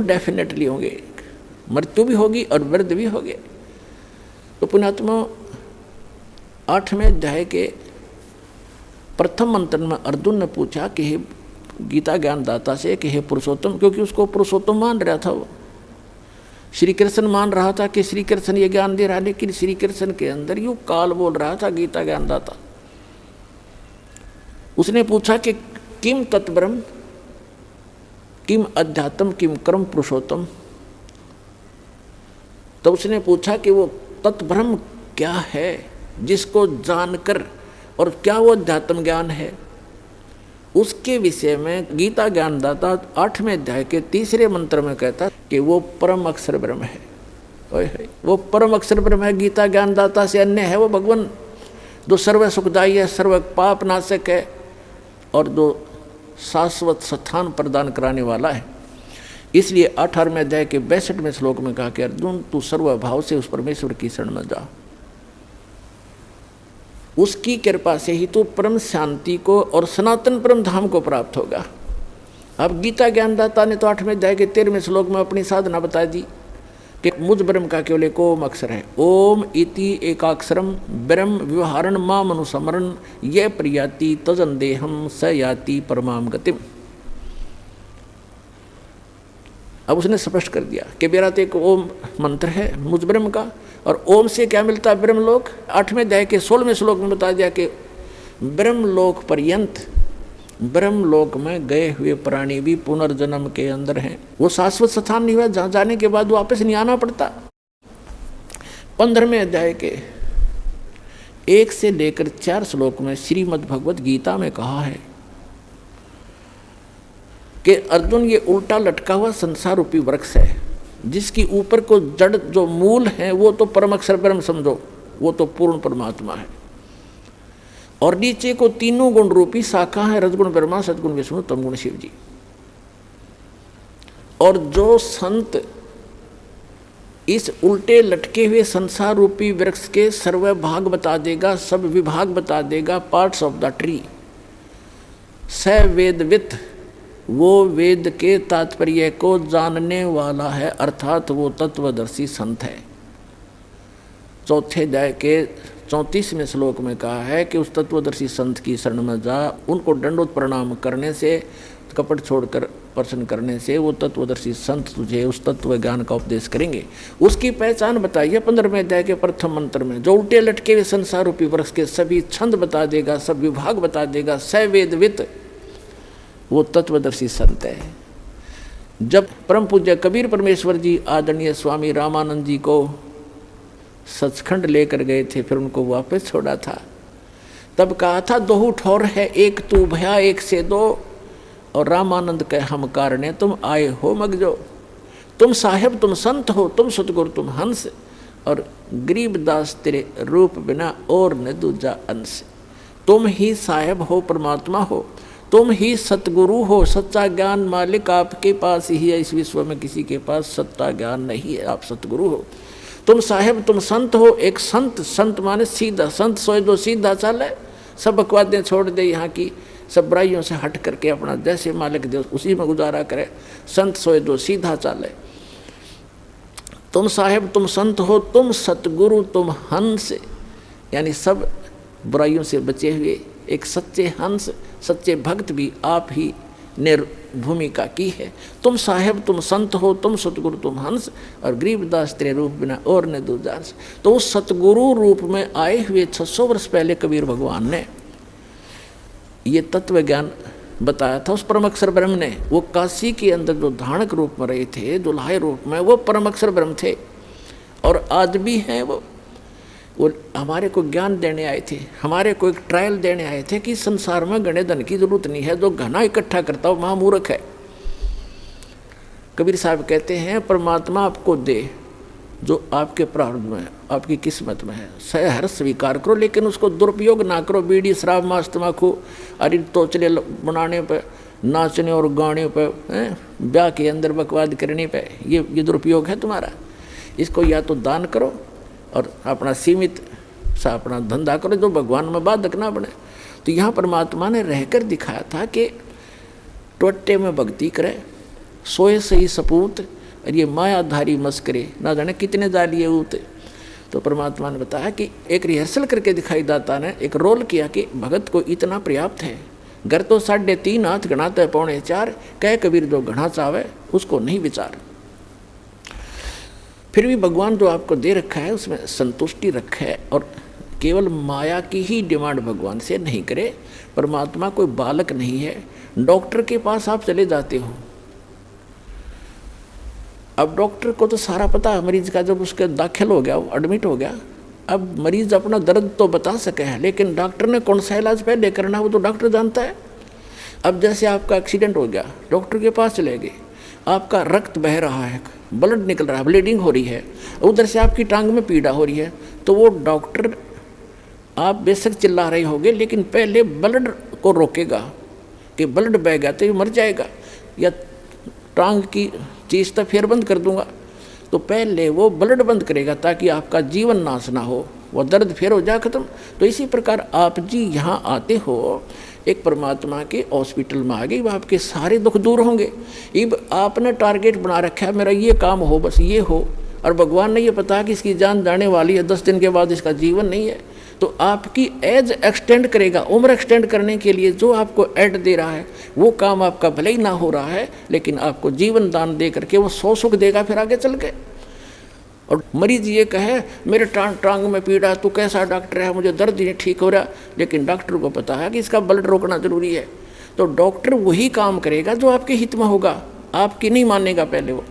डेफिनेटली होंगे, मृत्यु भी होगी और वृद्ध भी होंगे। तो पुण्यात्मा 8वें अध्याय के प्रथम मंत्र में अर्जुन ने पूछा कि हे गीता ज्ञानदाता से कि हे पुरुषोत्तम, क्योंकि उसको पुरुषोत्तम मान रहा था, वो श्री कृष्ण मान रहा था कि श्री कृष्ण ये ज्ञान दे रहा है, लेकिन श्री कृष्ण के अंदर यूँ काल बोल रहा था गीता ज्ञानदाता। उसने पूछा कि किम तत्ब्रह्म, किम अध्यात्म, किम कर्म पुरुषोत्तम। तो उसने पूछा कि वो तत्ब्रह्म क्या है जिसको जानकर, और क्या वो अध्यात्म ज्ञान है। उसके विषय में गीता ज्ञानदाता 8वें अध्याय के 3रे मंत्र में कहता कि वो परम अक्षर ब्रह्म है। वो परम अक्षर ब्रह्म है, गीता ज्ञानदाता से अन्य है वो भगवान, जो सर्व सुखदायी है, सर्व पाप नाशक है और जो शाश्वत स्थान प्रदान कराने वाला है। इसलिए 18वें अध्याय के 62वें श्लोक में कहा कि अर्जुन तू सर्वभाव से उस परमेश्वर की शरण में जा, उसकी कृपा से ही तू परम शांति को और सनातन परम धाम को प्राप्त होगा। अब गीता ज्ञानदाता ने तो 8वें अध्याय के 13वें श्लोक में अपनी साधना बता दी कि मुझ ब्रह्म का केवल एक ओम अक्षर है। ओम इति एकाक्षरम ब्रह्म व्यवहारण माम अनुसमरण ये प्रियाति तजन देहम स याति परमाम गतिम। अब उसने स्पष्ट कर दिया कि मेरा तो एक ओम मंत्र है मुझ ब्रह्म का, और ओम से क्या मिलता है ब्रह्मलोक। 8वें अध्याय के 16वें श्लोक में बता दिया कि ब्रह्मलोक पर्यंत, ब्रह्मलोक में गए हुए प्राणी भी पुनर्जन्म के अंदर हैं। वो शाश्वत स्थान नहीं हुआ जहाँ जाने के बाद वापस नहीं आना पड़ता। 15वें अध्याय के 1 से लेकर 4 श्लोक में श्रीमद् भगवत गीता में कहा है कि अर्जुन ये उल्टा लटका हुआ संसार रूपी वृक्ष है, जिसकी ऊपर को जड़ जो मूल है वो तो परम अक्षर ब्रह्म समझो, वो तो पूर्ण परमात्मा है, और नीचे को तीनों गुण रूपी शाखा है, रजगुण ब्रह्मा, सदगुण विष्णु, तमगुण शिव जी। और जो संत इस उल्टे लटके हुए संसार रूपी वृक्ष के सर्व भाग बता देगा, सब विभाग बता देगा, पार्ट्स ऑफ द ट्री, स वेदवित, वो वेद के तात्पर्य को जानने वाला है, अर्थात वो तत्वदर्शी संत है। चौथे अध्याय के 34वें श्लोक में कहा है कि उस तत्वदर्शी संत की शरण में जा, उनको दंडोत प्रणाम करने से, कपट छोड़कर प्रश्न करने से वो तत्वदर्शी संत तुझे उस तत्व ज्ञान का उपदेश करेंगे। उसकी पहचान बताइए 15वें अध्याय के प्रथम मंत्र में, जो उल्टे लटके हुए संसार रूपी वृक्ष के सभी छंद बता देगा, सब विभाग बता देगा, सवेदवित, वो तत्वदर्शी संत है। जब परम पूज्य कबीर परमेश्वर जी आदरणीय स्वामी रामानंद जी को सचखंड लेकर गए थे, फिर उनको वापस छोड़ा था, तब कहा था दोहू ठौर है, एक तू भया एक से दो, और रामानंद कहे हम कारणे तुम आए हो मगजो। तुम साहेब तुम संत हो, तुम सतगुरु तुम हंस, और गरीबदास तेरे रूप बिना और न दूजा अंश। तुम ही साहेब हो, परमात्मा हो, तुम ही सतगुरु हो, सच्चा ज्ञान मालिक आपके पास ही है, इस विश्व में किसी के पास सच्चा ज्ञान नहीं है, आप सतगुरु हो। तुम साहेब तुम संत हो, एक संत, संत माने सीधा, संत सोए दो सीधा चाले, सब बकवादें छोड़ दे, यहाँ की सब बुराइयों से हट करके अपना जैसे मालिक दे उसी में गुजारा करे, संत सोए दो सीधा चाले। तुम साहेब तुम संत हो, तुम सतगुरु तुम हंस, यानी सब बुराइयों से बचे हुए एक सच्चे हंस, सच्चे भक्त भी आप ही ने भूमिका की है। तुम साहेब तुम संत हो, तुम सतगुरु तुम हंस, और गरीबदास तेरे रूप बिना और ने दूजांस। तो उस सतगुरु रूप में आए हुए 600 वर्ष पहले कबीर भगवान ने ये तत्व ज्ञान बताया था। उस परम अक्षर ब्रह्म ने, वो काशी के अंदर जो धाणक रूप में रहे थे, दुल्हाए रूप में, वो परम अक्षर ब्रह्म थे और आज भी हैं वो। वो हमारे को ज्ञान देने आए थे, हमारे को एक ट्रायल देने आए थे कि संसार में घने धन की जरूरत नहीं है, जो घना इकट्ठा करता हो महामूर्ख है। कबीर साहब कहते हैं परमात्मा आपको दे जो आपके प्रारब्ध में, आपकी किस्मत में है, सहर्ष स्वीकार करो, लेकिन उसको दुरुपयोग ना करो। बीड़ी शराब मांस तम्बाकू अरे तोचले बनाने पर, नाचने और गाने पर, ब्याह के अंदर बकवाद करने पे, ये दुरुपयोग है तुम्हारा। इसको या तो दान करो और अपना सीमित सा अपना धंधा करो, जो भगवान में बाधक ना बने। तो यहाँ परमात्मा ने रहकर दिखाया था कि टोटे में भक्ति करे, सोए सही सपूत, और ये मायाधारी मस्करे ना जाने कितने जालिए ऊते। तो परमात्मा ने बताया कि एक रिहर्सल करके दिखाई दाता ने एक रोल किया कि भगत को इतना पर्याप्त है। घर तो 3.5 हाथ गणाता है 4.25, कह कबीर जो घना चावे उसको नहीं विचार। फिर भी भगवान जो आपको दे रखा है उसमें संतुष्टि रखे और केवल माया की ही डिमांड भगवान से नहीं करे। परमात्मा कोई बालक नहीं है। डॉक्टर के पास आप चले जाते हो, अब डॉक्टर को तो सारा पता है मरीज का, जब उसके दाखिल हो गया, वो एडमिट हो गया, अब मरीज अपना दर्द तो बता सके हैं, लेकिन डॉक्टर ने कौन सा इलाज पहले करना वो तो डॉक्टर जानता है। अब जैसे आपका एक्सीडेंट हो गया, डॉक्टर के पास चले गए, आपका रक्त बह रहा है, ब्लड निकल रहा है, ब्लीडिंग हो रही है, उधर से आपकी टांग में पीड़ा हो रही है, तो वो डॉक्टर आप बेशक चिल्ला रहे होगे लेकिन पहले ब्लड को रोकेगा कि ब्लड बह गया तो ये मर जाएगा, या टांग की चीज़ तो फिर बंद कर दूंगा, तो पहले वो ब्लड बंद करेगा ताकि आपका जीवन नाश ना हो, वो दर्द फिर हो जाए ख़त्म। तो इसी प्रकार आप जी यहाँ आते हो, एक परमात्मा के हॉस्पिटल में आ गए, वह आपके सारे दुख दूर होंगे। अब आपने टारगेट बना रखा है मेरा ये काम हो, बस ये हो, और भगवान ने ये पता कि इसकी जान जाने वाली है, 10 दिन के बाद इसका जीवन नहीं है, तो आपकी एज एक्सटेंड करेगा। उम्र एक्सटेंड करने के लिए जो आपको एड दे रहा है वो काम आपका भले ही ना हो रहा है, लेकिन आपको जीवन दान दे करके वो 100 सुख देगा फिर आगे चल के। और मरीज ये कहे मेरे टांग में पीड़ा, तू कैसा डॉक्टर है, मुझे दर्द ही नहीं ठीक हो रहा, लेकिन डॉक्टर को पता है कि इसका ब्लड रोकना जरूरी है, तो डॉक्टर वही काम करेगा जो आपके हित में होगा, आपकी नहीं मानेगा पहले वो।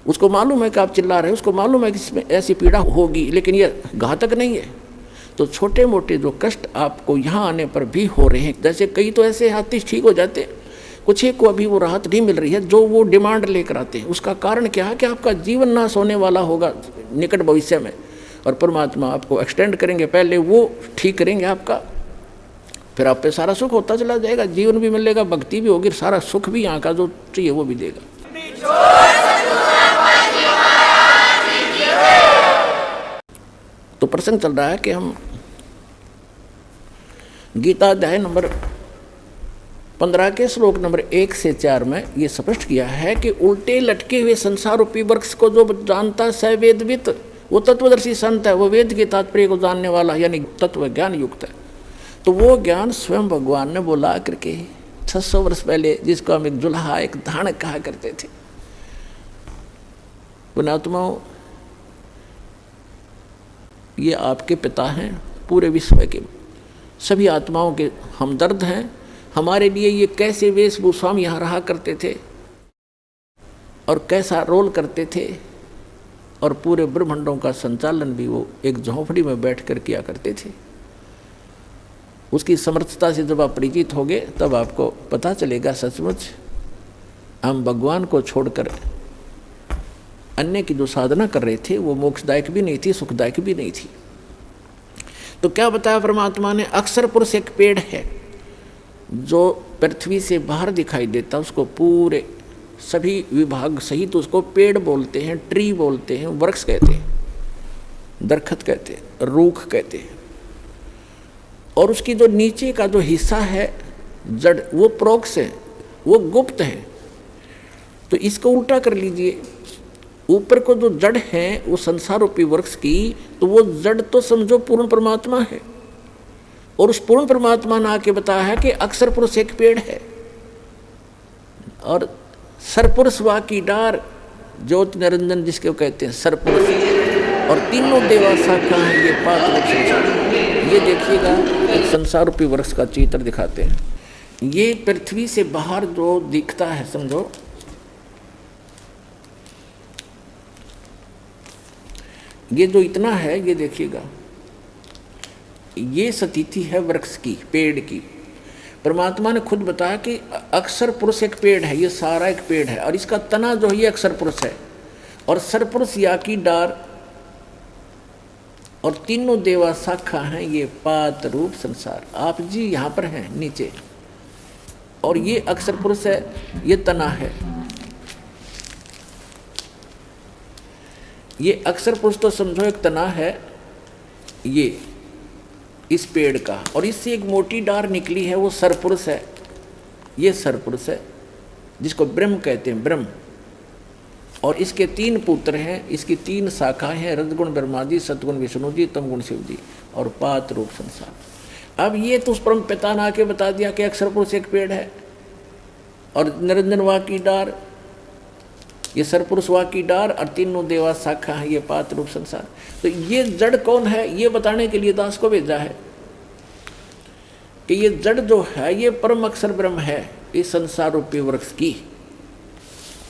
उसको मालूम है कि आप चिल्ला रहे हैं, उसको मालूम है कि इसमें ऐसी पीड़ा होगी, लेकिन ये घातक नहीं है। तो छोटे मोटे जो कष्ट आपको यहाँ आने पर भी हो रहे हैं, जैसे कई तो ऐसे हाथी ठीक हो जाते, कुछ एक को अभी वो राहत नहीं मिल रही है जो वो डिमांड लेकर आते हैं। उसका कारण क्या है कि आपका जीवन नाश होने वाला होगा निकट भविष्य में, और परमात्मा आपको एक्सटेंड करेंगे, पहले वो ठीक करेंगे आपका, फिर आप पे सारा सुख होता चला जाएगा, जीवन भी मिलेगा, भक्ति भी होगी, सारा सुख भी यहाँ का जो चाहिए वो भी देगा। तो प्रसंग चल रहा है कि हम गीता अध्याय नंबर 15 के श्लोक नंबर 1 से 4 में ये स्पष्ट किया है कि उल्टे लटके हुए संसार रूपी वृक्ष को जो जानता है वेदवित, वो तत्वदर्शी संत है, वो वेद के तात्पर्य को जानने वाला यानी तत्व ज्ञान युक्त है। तो वो ज्ञान स्वयं भगवान ने बोला करके 600 वर्ष पहले, जिसको हम एक जुल्हा एक धानक कहा करते थे। पुण्यात्माओं, ये आपके पिता हैं, पूरे विश्व के सभी आत्माओं के हमदर्द हैं। हमारे लिए ये कैसे वेशभूषा में यहाँ रहा करते थे और कैसा रोल करते थे, और पूरे ब्रह्मांडों का संचालन भी वो एक झोंपड़ी में बैठकर किया करते थे। उसकी समर्थता से जब आप परिचित होगे तब आपको पता चलेगा सचमुच हम भगवान को छोड़कर अन्य की जो साधना कर रहे थे वो मोक्षदायक भी नहीं थी, सुखदायक भी नहीं थी। तो क्या बताया परमात्मा ने, अक्षर पुरुष एक पेड़ है जो पृथ्वी से बाहर दिखाई देता, उसको पूरे सभी विभाग सहित उसको पेड़ बोलते हैं, ट्री बोलते हैं, वृक्ष कहते हैं, दरखत कहते हैं, रूख कहते हैं। और उसकी जो नीचे का जो हिस्सा है जड़, वो प्रोक्ष है, वो गुप्त है। तो इसको उल्टा कर लीजिए, ऊपर को जो जड़ है वो संसार रूपी वृक्ष की, तो वो जड़ तो समझो पूर्ण परमात्मा है, और उस पूर्ण परमात्मा ने आके बताया है कि अक्षर पुरुष एक पेड़ है, और सरपुरुष वा की डार, ज्योति निरंजन जिसके कहते हैं सरपुरुष, और तीनों देवा शाखा है ये पात रूप संसार। ये देखिएगा एक संसार रूपी वृक्ष का चित्र दिखाते हैं। ये पृथ्वी से बाहर जो दिखता है समझो, ये जो इतना है, ये देखिएगा ये स्थिति है वृक्ष की, पेड़ की। परमात्मा ने खुद बताया कि अक्षर पुरुष एक पेड़ है, ये सारा एक पेड़ है, और इसका तना जो है ये अक्षर पुरुष है, और सरपुरुष या की डार, और तीनों देवा शाखा हैं ये पात रूप संसार। आप जी यहाँ पर हैं नीचे, और ये अक्षर पुरुष है, ये तना है। ये अक्षर पुरुष तो समझो एक तना है ये इस पेड़ का, और इससे एक मोटी डार निकली है, वो सरपुरुष है। ये सरपुरुष है जिसको ब्रह्म कहते हैं, ब्रह्म। और इसके 3 पुत्र हैं, इसकी 3 शाखाएं हैं, रजगुण ब्रह्मा जी, सतगुण विष्णु जी, तमगुण शिव जी, और पात रूप संसार। अब ये तो उस परम पिता ने आके बता दिया कि अक्षर पुरुष एक पेड़ है, और निरंजन वा की डार, ये सरपुरुष वा की डार, और तीनों देवा शाखा है ये पात रूप संसार। तो ये जड़ कौन है ये बताने के लिए दास को भेजा है कि ये जड़ जो है ये परम अक्षर ब्रह्म है इस संसार रूपी वृक्ष की।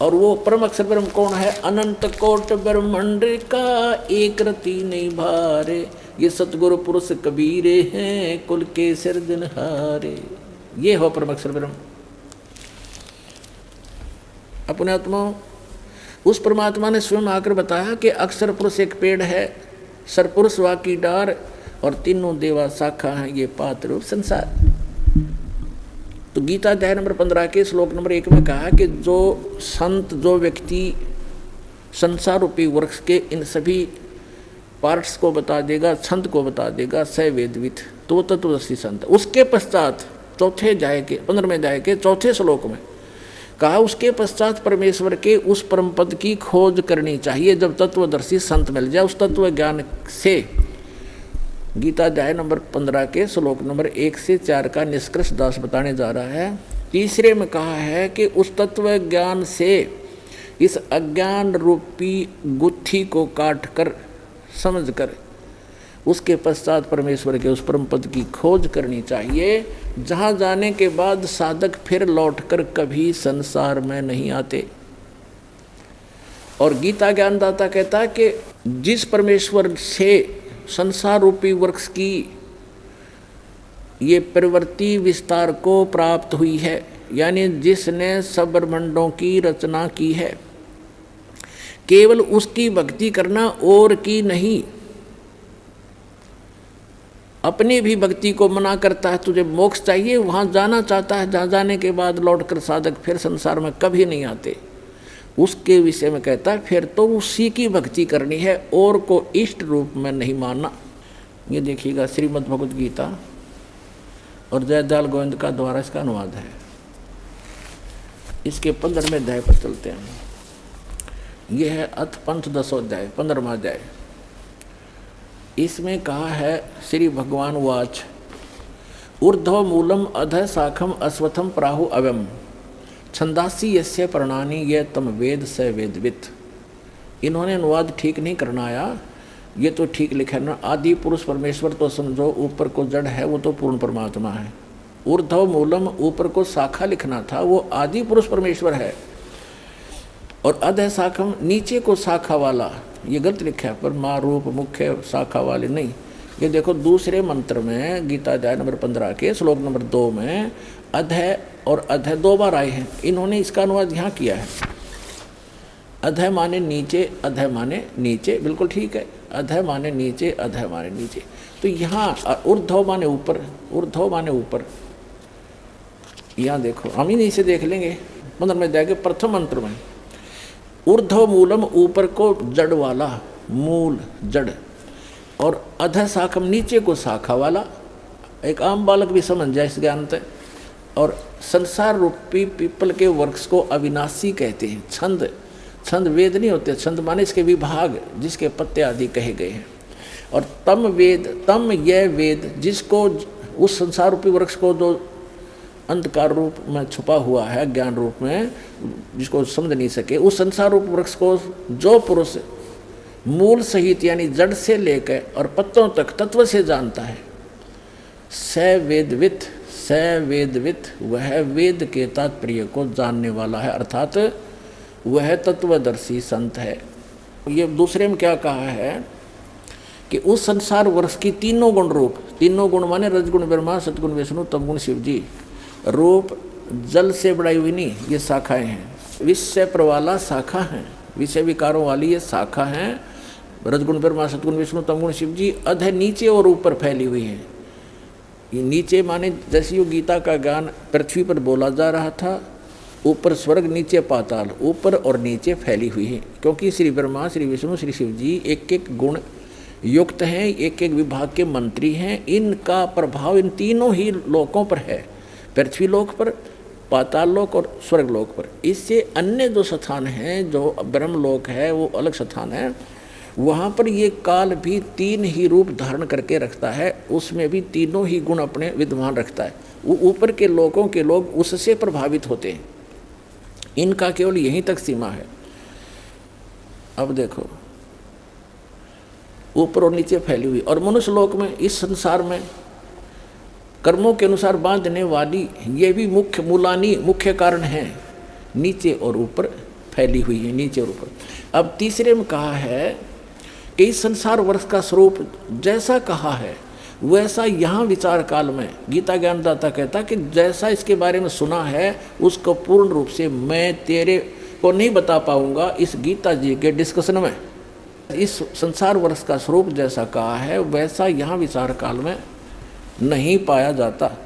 और वो परम अक्षर ब्रह्म कौन है? अनंत कोट ब्रह्मांड का एक रति नहीं भारे, ये सतगुरु पुरुष कबीरे हैं कुल के सिरजनहारे। ये हो परम अक्षर ब्रह्म। अपने आत्मा उस परमात्मा ने स्वयं आकर बताया कि अक्षर पुरुष एक पेड़ है, सरपुरुष वा की डार, और तीनों देवा शाखा हैं ये पात रूप संसार। तो गीता अध्याय नंबर 15 के श्लोक नंबर 1 में कहा कि जो संत, जो व्यक्ति संसार रूपी वृक्ष के इन सभी पार्ट्स को बता देगा, छंद को बता देगा, स वेदवित, तो तत्वदर्शी संत। उसके पश्चात चौथे अध्याय के 15वें अध्याय के चौथे श्लोक में कहा उसके पश्चात परमेश्वर के उस परम पद की खोज करनी चाहिए जब तत्वदर्शी संत मिल जाए। उस तत्व ज्ञान से गीता अध्याय नंबर 15 के श्लोक नंबर 1 से 4 का निष्कर्ष दास बताने जा रहा है। तीसरे में कहा है कि उस तत्व ज्ञान से इस अज्ञान रूपी गुत्थी को काट कर, समझ कर, उसके पश्चात परमेश्वर के उस परम पद की खोज करनी चाहिए, जहाँ जाने के बाद साधक फिर लौटकर कभी संसार में नहीं आते। और गीता ज्ञानदाता कहता है कि जिस परमेश्वर से संसार रूपी वृक्ष की ये प्रवृत्ति विस्तार को प्राप्त हुई है, यानी जिसने सब ब्रह्मांडों की रचना की है, केवल उसकी भक्ति करना और की नहीं। अपनी भी भक्ति को मना करता है, तुझे मोक्ष चाहिए, वहाँ जाना चाहता है, जहाँ जाने के बाद लौटकर साधक फिर संसार में कभी नहीं आते, उसके विषय में कहता है फिर तो उसी की भक्ति करनी है और को इष्ट रूप में नहीं मानना। ये देखिएगा श्रीमद् भगवद गीता और जयदयाल गोविंद का द्वारा इसका अनुवाद है। इसके 15वें अध्याय पर चलते हैं। यह है अथ पंथ 10वां अध्याय, 15वां अध्याय। इसमें कहा है श्री भगवान वाच ऊर्ध्व मूलम अधः शाखम अश्वत्थम प्राहु अव्यम छंदासी यस्य प्रणानी ये तम वेद स वेदवित। इन्होंने अनुवाद ठीक नहीं करना आया, ये तो ठीक लिखा ना। आदि पुरुष परमेश्वर तो समझो ऊपर को जड़ है, वो तो पूर्ण परमात्मा है। ऊर्ध्व मूलम ऊपर को शाखा लिखना था, वो आदि पुरुष परमेश्वर है। और अधः शाखम नीचे को शाखा वाला, ये गलत लिखा है, पर माँ रूप मुख्य शाखा वाले नहीं। ये देखो दूसरे मंत्र में गीता अध्याय नंबर 15 के श्लोक नंबर 2 में अधः और अधः 2 बार आए हैं। इन्होंने इसका अनुवाद यहाँ किया है। अधः माने नीचे, अधः माने नीचे, बिल्कुल ठीक है। अधः माने नीचे, अधः माने नीचे। तो यहाँ ऊर्ध्व माने ऊपर, ऊर्ध्व माने ऊपर। यहाँ देखो, हम ही से देख लेंगे 15वें अध्याय के प्रथम मंत्र में ऊर्ध्व मूलम ऊपर को जड़ वाला, मूल जड़, और अधः शाखम नीचे को शाखा वाला। एक आम बालक भी समझ जाए इस ज्ञान से। और संसार रूपी पीपल के वृक्ष को अविनाशी कहते हैं। छंद, छंद वेद नहीं होते, छंद माने इसके विभाग जिसके पत्ते आदि कहे गए हैं। और तम वेद, तम यह वेद जिसको उस संसार रूपी वृक्ष को जो अंधकार रूप में छुपा हुआ है, ज्ञान रूप में, जिसको समझ नहीं सके, उस संसार रूप वृक्ष को जो पुरुष मूल सहित यानी जड़ से लेकर और पत्तों तक तत्व से जानता है, स वेदवित, स वेदवित, वह वेद के तात्पर्य को जानने वाला है, अर्थात वह तत्वदर्शी संत है। ये दूसरे में क्या कहा है कि उस संसार वर्ष की तीनों गुण रूप, तीनों गुण माने रजगुण ब्रह्मा, सतगुण विष्णु, तमगुण शिव जी, रूप जल से बढ़ाई हुई नहीं, ये शाखाएं हैं। विषय प्रवाला शाखा हैं, विषय विकारों वाली ये शाखा हैं। रजगुण ब्रह्मा, सतगुण विष्णु, तमगुण शिव जी अध नीचे और ऊपर फैली हुई है। ये नीचे माने जैसे यो गीता का ज्ञान पृथ्वी पर बोला जा रहा था, ऊपर स्वर्ग नीचे पाताल, ऊपर और नीचे फैली हुई है। क्योंकि श्री ब्रह्मा, श्री विष्णु, श्री शिव जी एक एक गुण युक्त हैं, एक एक विभाग के मंत्री हैं। इनका प्रभाव इन तीनों ही लोकों पर है, पृथ्वी लोक पर, पाताल लोक और स्वर्ग लोक पर। इससे अन्य जो स्थान हैं, जो ब्रह्म लोक है वो अलग स्थान है, वहाँ पर ये काल भी तीन ही रूप धारण करके रखता है, उसमें भी तीनों ही गुण अपने विद्यमान रखता है। वो ऊपर के लोकों के लोग उससे प्रभावित होते हैं, इनका केवल यहीं तक सीमा है। अब देखो ऊपर और नीचे फैली हुई, और मनुष्य लोक में, इस संसार में कर्मों के अनुसार बांधने वाली ये भी मुख्य मूलानी मुख्य कारण है, नीचे और ऊपर फैली हुई है, नीचे और ऊपर। अब तीसरे में कहा है कि इस संसार वर्ष का स्वरूप जैसा कहा है वैसा यहाँ विचार काल में गीता ज्ञानदाता कहता कि जैसा इसके बारे में सुना है उसको पूर्ण रूप से मैं तेरे को नहीं बता पाऊंगा इस गीता जी के डिस्कशन में। इस संसार वर्ष का स्वरूप जैसा कहा है वैसा यहाँ विचार काल में नहीं पाया जाता,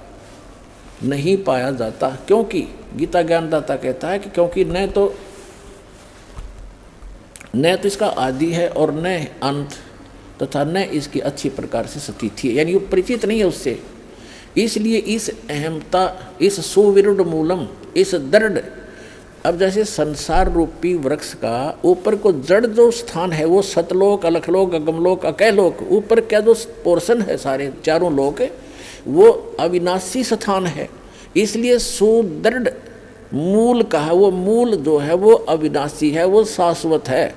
नहीं पाया जाता। क्योंकि गीता ज्ञानदाता कहता है कि क्योंकि न तो इसका आदि है और न अंत, तथा न इसकी अच्छी प्रकार से स्थिति है, यानी वो परिचित नहीं है उससे। इसलिए इस अहमता, इस सुविरुद्ध मूलम, इस दृढ़, अब जैसे संसार रूपी वृक्ष का ऊपर को जड़ जो स्थान है वो सतलोक, अलखलोक, अगमलोक, अकैलोक, ऊपर क्या जो पोर्शन है सारे चारों लोक वो अविनाशी स्थान है। इसलिए सुदृढ़ मूल का है, वो मूल जो है वो अविनाशी है, वो शाश्वत है।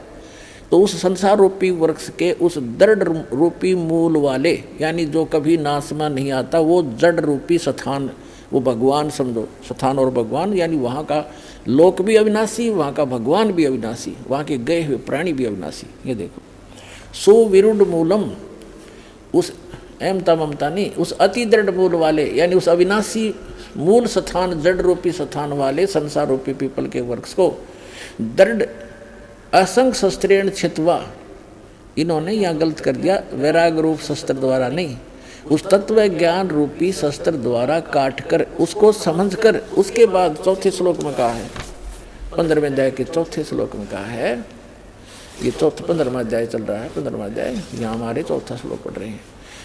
तो उस संसार रूपी वृक्ष के उस दृढ़ रूपी मूल वाले, यानी जो कभी नाश में नहीं आता, वो जड़ रूपी स्थान, वो भगवान समझो, स्थान और भगवान, यानी वहाँ का लोक भी अविनाशी, वहाँ का भगवान भी अविनाशी, वहाँ के गए हुए प्राणी भी अविनाशी। ये देखो सुविरुद्ध मूलम, उस अहमता ममता नहीं, उस अति दृढ़ मूल वाले, यानी उस अविनाशी मूल स्थान, जड़ रूपी स्थान वाले संसार रूपी पीपल के वृक्ष को दृढ़ असंग शस्त्रेण छित्वा, इन्होंने यहाँ गलत कर दिया, वैराग रूप शस्त्र द्वारा नहीं, उस तत्व ज्ञान रूपी शस्त्र द्वारा काट कर उसको समझ कर, उसके बाद चौथे श्लोक में कहा है, 15वें अध्याय के चौथे श्लोक में कहा है, ये 15वां अध्याय चल रहा है, 15वां अध्याय, यहाँ हमारे चौथा श्लोक पढ़ रहे हैं।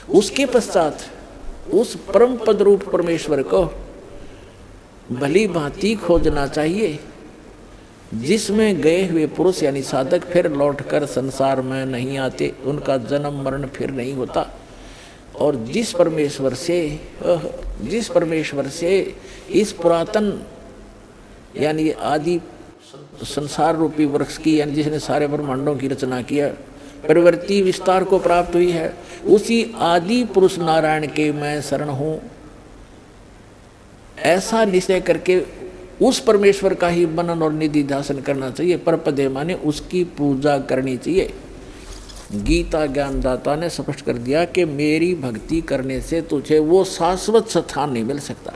उसके पश्चात उस परम पद रूप परमेश्वर को भली भांति खोजना चाहिए, जिसमें गए हुए पुरुष यानी साधक फिर लौटकर संसार में नहीं आते, उनका जन्म मरण फिर नहीं होता। और जिस परमेश्वर से इस पुरातन यानी आदि संसार रूपी वृक्ष की, यानी जिसने सारे ब्रह्मांडों की रचना किया, प्रवृत्ति विस्तार को प्राप्त हुई है, उसी आदि पुरुष नारायण के मैं शरण हूँ, ऐसा निश्चय करके उस परमेश्वर का ही मनन और निधि ध्यान करना चाहिए। परपदे माने उसकी पूजा करनी चाहिए। गीता ज्ञानदाता ने स्पष्ट कर दिया कि मेरी भक्ति करने से तुझे वो शाश्वत स्थान नहीं मिल सकता।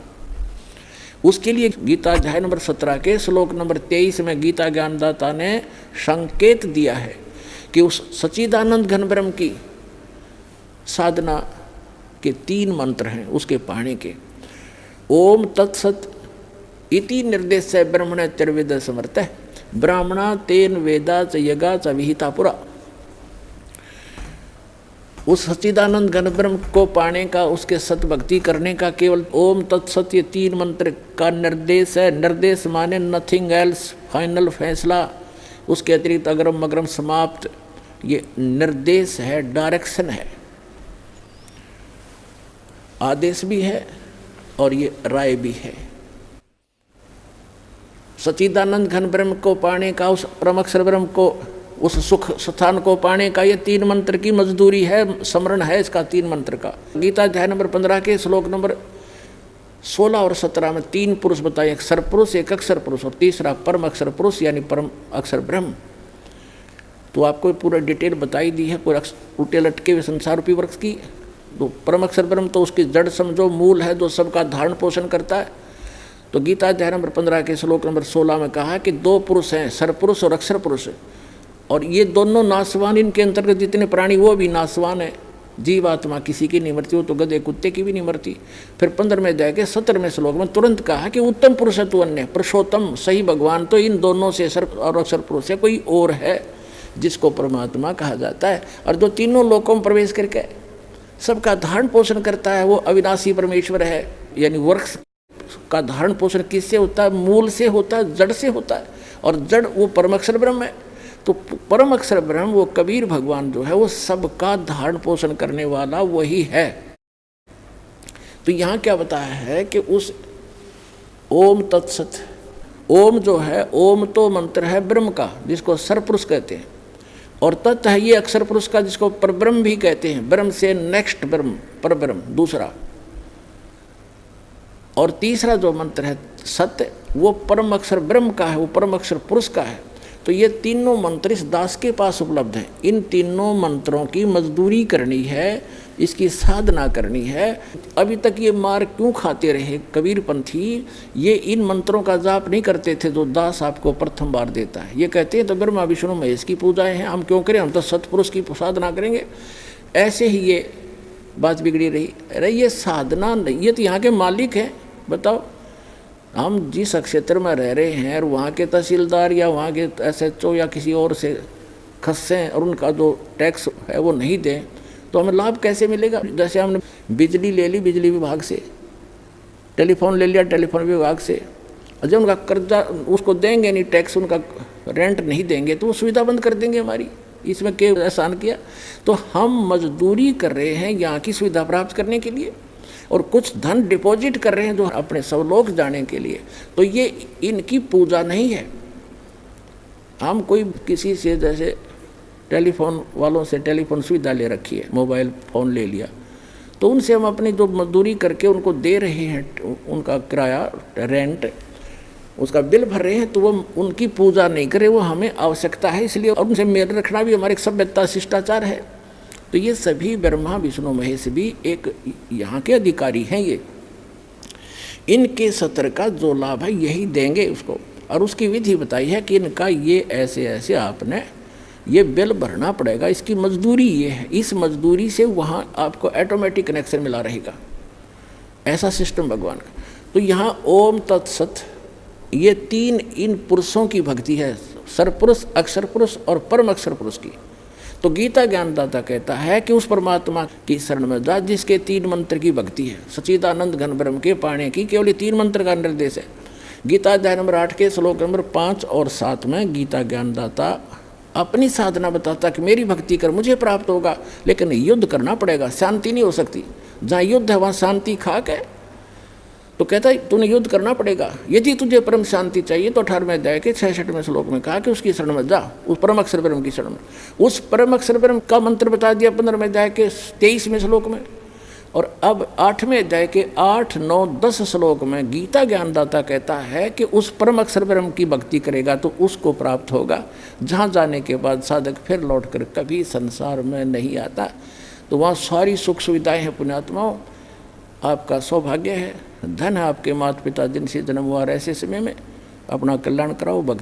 उसके लिए गीता अध्याय नंबर 17 के श्लोक नंबर 23 में गीता ज्ञानदाता ने संकेत दिया है कि उस सच्चिदानंद घन ब्रह्म की साधना के 3 मंत्र हैं उसके पाने के। ओम तत्सत इति निर्देश ब्रह्मण त्रिवेद समर्थ ब्राह्मणा तेन वेदा च यगा च विहिता पुरा। उस सच्चिदानंद घन ब्रह्म को पाने का, उसके सतभक्ति करने का केवल ओम तत्सत ये 3 मंत्र का निर्देश है। निर्देश माने नथिंग एल्स, फाइनल फैसला, उसके अतिरिक्त अग्रम मग्रम समाप्त, ये निर्देश है, डायरेक्शन है, आदेश भी है और ये राय भी है। सच्चिदानंद घन ब्रह्म को पाने का, उस परमअक्षर ब्रह्म को, उस सुख स्थान को पाने का ये 3 मंत्र की मजदूरी है, स्मरण है इसका 3 मंत्र का। गीता अध्याय नंबर 15 के श्लोक नंबर 16 और 17 में 3 पुरुष बताए, एक सरपुरुष, एक अक्षर पुरुष और तीसरा परम अक्षर पुरुष यानी परम अक्षर ब्रह्म। तो आपको पूरा डिटेल बताई दी है, कोई उल्टे लटके हुए संसार रूपी वृक्ष की। तो परम अक्षर ब्रह्म तो उसकी जड़ समझो, मूल है, जो सबका धारण पोषण करता है। तो गीता अध्याय नंबर 15 के श्लोक नंबर 16 में कहा कि दो पुरुष हैं, सरपुरुष और अक्षर पुरुष, और ये दोनों नासवान, इनके अंतर्गत जितने प्राणी वो भी नासवान है। जीवात्मा किसी की नहीं मरती, हो तो गधे कुत्ते की भी नहीं मरती। फिर 15वें अध्याय के 17वें श्लोक में तुरंत कहा कि उत्तम पुरुष है तू अन्य, पुरुषोत्तम सही भगवान तो इन दोनों से सर्प और अक्षर पुरुष है कोई और है जिसको परमात्मा कहा जाता है। और जो तीनों लोकों में प्रवेश करके सबका धारण पोषण करता है वो अविनाशी परमेश्वर है। यानी वृक्ष का धारण पोषण किससे होता है? मूल से होता है, जड़ से होता है, और जड़ वो परम अक्षर ब्रह्म है। तो परम अक्षर ब्रह्म वो कबीर भगवान जो है वो सबका धारण पोषण करने वाला वही है। तो यहाँ क्या बताया है कि उस ओम तत्सत, ओम जो है, ओम तो मंत्र है ब्रह्म का जिसको सरपुरुष कहते हैं, और तत् है ये अक्षर पुरुष का जिसको परब्रह्म भी कहते हैं। ब्रह्म से नेक्स्ट ब्रह्म, परब्रह्म दूसरा। और तीसरा जो मंत्र है सत्य, वो परम अक्षर ब्रह्म का है, वो परम अक्षर पुरुष का है। तो ये तीनों मंत्र इस दास के पास उपलब्ध हैं। इन तीनों मंत्रों की मजदूरी करनी है, इसकी साधना करनी है। अभी तक ये मार क्यों खाते रहे कबीर पंथी? ये इन मंत्रों का जाप नहीं करते थे जो दास आपको प्रथम बार देता है। ये कहते हैं तो ब्रह्मा विष्णु महेश की पूजाएं हैं, हम क्यों करें, हम तो सतपुरुष की साधना करेंगे। ऐसे ही ये बात बिगड़ी रही। अरे ये साधना नहीं, ये तो यहाँ के मालिक हैं। बताओ, हम जिस क्षेत्र में रह रहे हैं और वहाँ के तहसीलदार या वहाँ के SHO या किसी और से खस्सें और उनका जो टैक्स है वो नहीं दें तो हमें लाभ कैसे मिलेगा? जैसे हमने बिजली ले ली बिजली विभाग से, टेलीफोन ले लिया टेलीफोन विभाग से, और जब उनका कर्जा उसको देंगे नहीं, टैक्स उनका रेंट नहीं देंगे तो वो सुविधा बंद कर देंगे हमारी। इसमें क्या एहसान किया? तो हम मजदूरी कर रहे हैं यहाँ की सुविधा प्राप्त करने के लिए, और कुछ धन डिपॉजिट कर रहे हैं जो अपने सब लोग जाने के लिए। तो ये इनकी पूजा नहीं है। हम कोई किसी से जैसे टेलीफोन वालों से टेलीफोन सुविधा ले रखी है, मोबाइल फ़ोन ले लिया, तो उनसे हम अपनी जो मजदूरी करके उनको दे रहे हैं, उनका किराया रेंट उसका बिल भर रहे हैं, तो वो उनकी पूजा नहीं करे, वो हमें आवश्यकता है इसलिए, और उनसे मेल रखना भी हमारे सभ्यता शिष्टाचार है। तो ये सभी ब्रह्मा विष्णु महेश भी एक यहाँ के अधिकारी हैं। ये इनके सत्र का जो लाभ है यही देंगे उसको, और उसकी विधि बताई है कि इनका ये ऐसे ऐसे आपने ये बिल भरना पड़ेगा, इसकी मजदूरी ये है, इस मजदूरी से वहाँ आपको ऑटोमेटिक कनेक्शन मिला रहेगा। ऐसा सिस्टम भगवान का। तो यहाँ ओम तत्सत ये तीन इन पुरुषों की भक्ति है, सरपुरुष, अक्षर पुरुष और परम अक्षर पुरुष की। तो गीता ज्ञानदाता कहता है कि उस परमात्मा की शरण में जा जिसके 3 मंत्र की भक्ति है। सच्चिदानंद घन ब्रह्म के पाने की केवल 3 मंत्र का निर्देश है। गीता अध्याय नंबर 8 के श्लोक नंबर 5 और 7 में गीता ज्ञानदाता अपनी साधना बताता कि मेरी भक्ति कर मुझे प्राप्त होगा, लेकिन युद्ध करना पड़ेगा, शांति नहीं हो सकती। जहाँ युद्ध है वहाँ शांति खाक है। तो कहता है तूने युद्ध करना पड़ेगा। यदि तुझे परम शांति चाहिए तो 18वें अध्याय के 66वें श्लोक में कहा कि उसकी शरण में जा, उस परम अक्षर ब्रह्म की शरण में। उस परम अक्षर ब्रह्म का मंत्र बता दिया 15वें अध्याय के 23वें श्लोक में। और अब 8वें अध्याय के 8, 9, 10 श्लोक में गीता ज्ञानदाता कहता है कि उस परम अक्षर ब्रह्म की भक्ति करेगा तो उसको प्राप्त होगा, जहाँ जाने के बाद साधक फिर लौटकर कभी संसार में नहीं आता। तो वहाँ सारी सुख सुविधाएं हैं। पुण्यात्माओं, आपका सौभाग्य है, धन है आपके माता पिता जिनसे जन्म हुआ ऐसे समय में। अपना कल्याण कराओ। भक्ति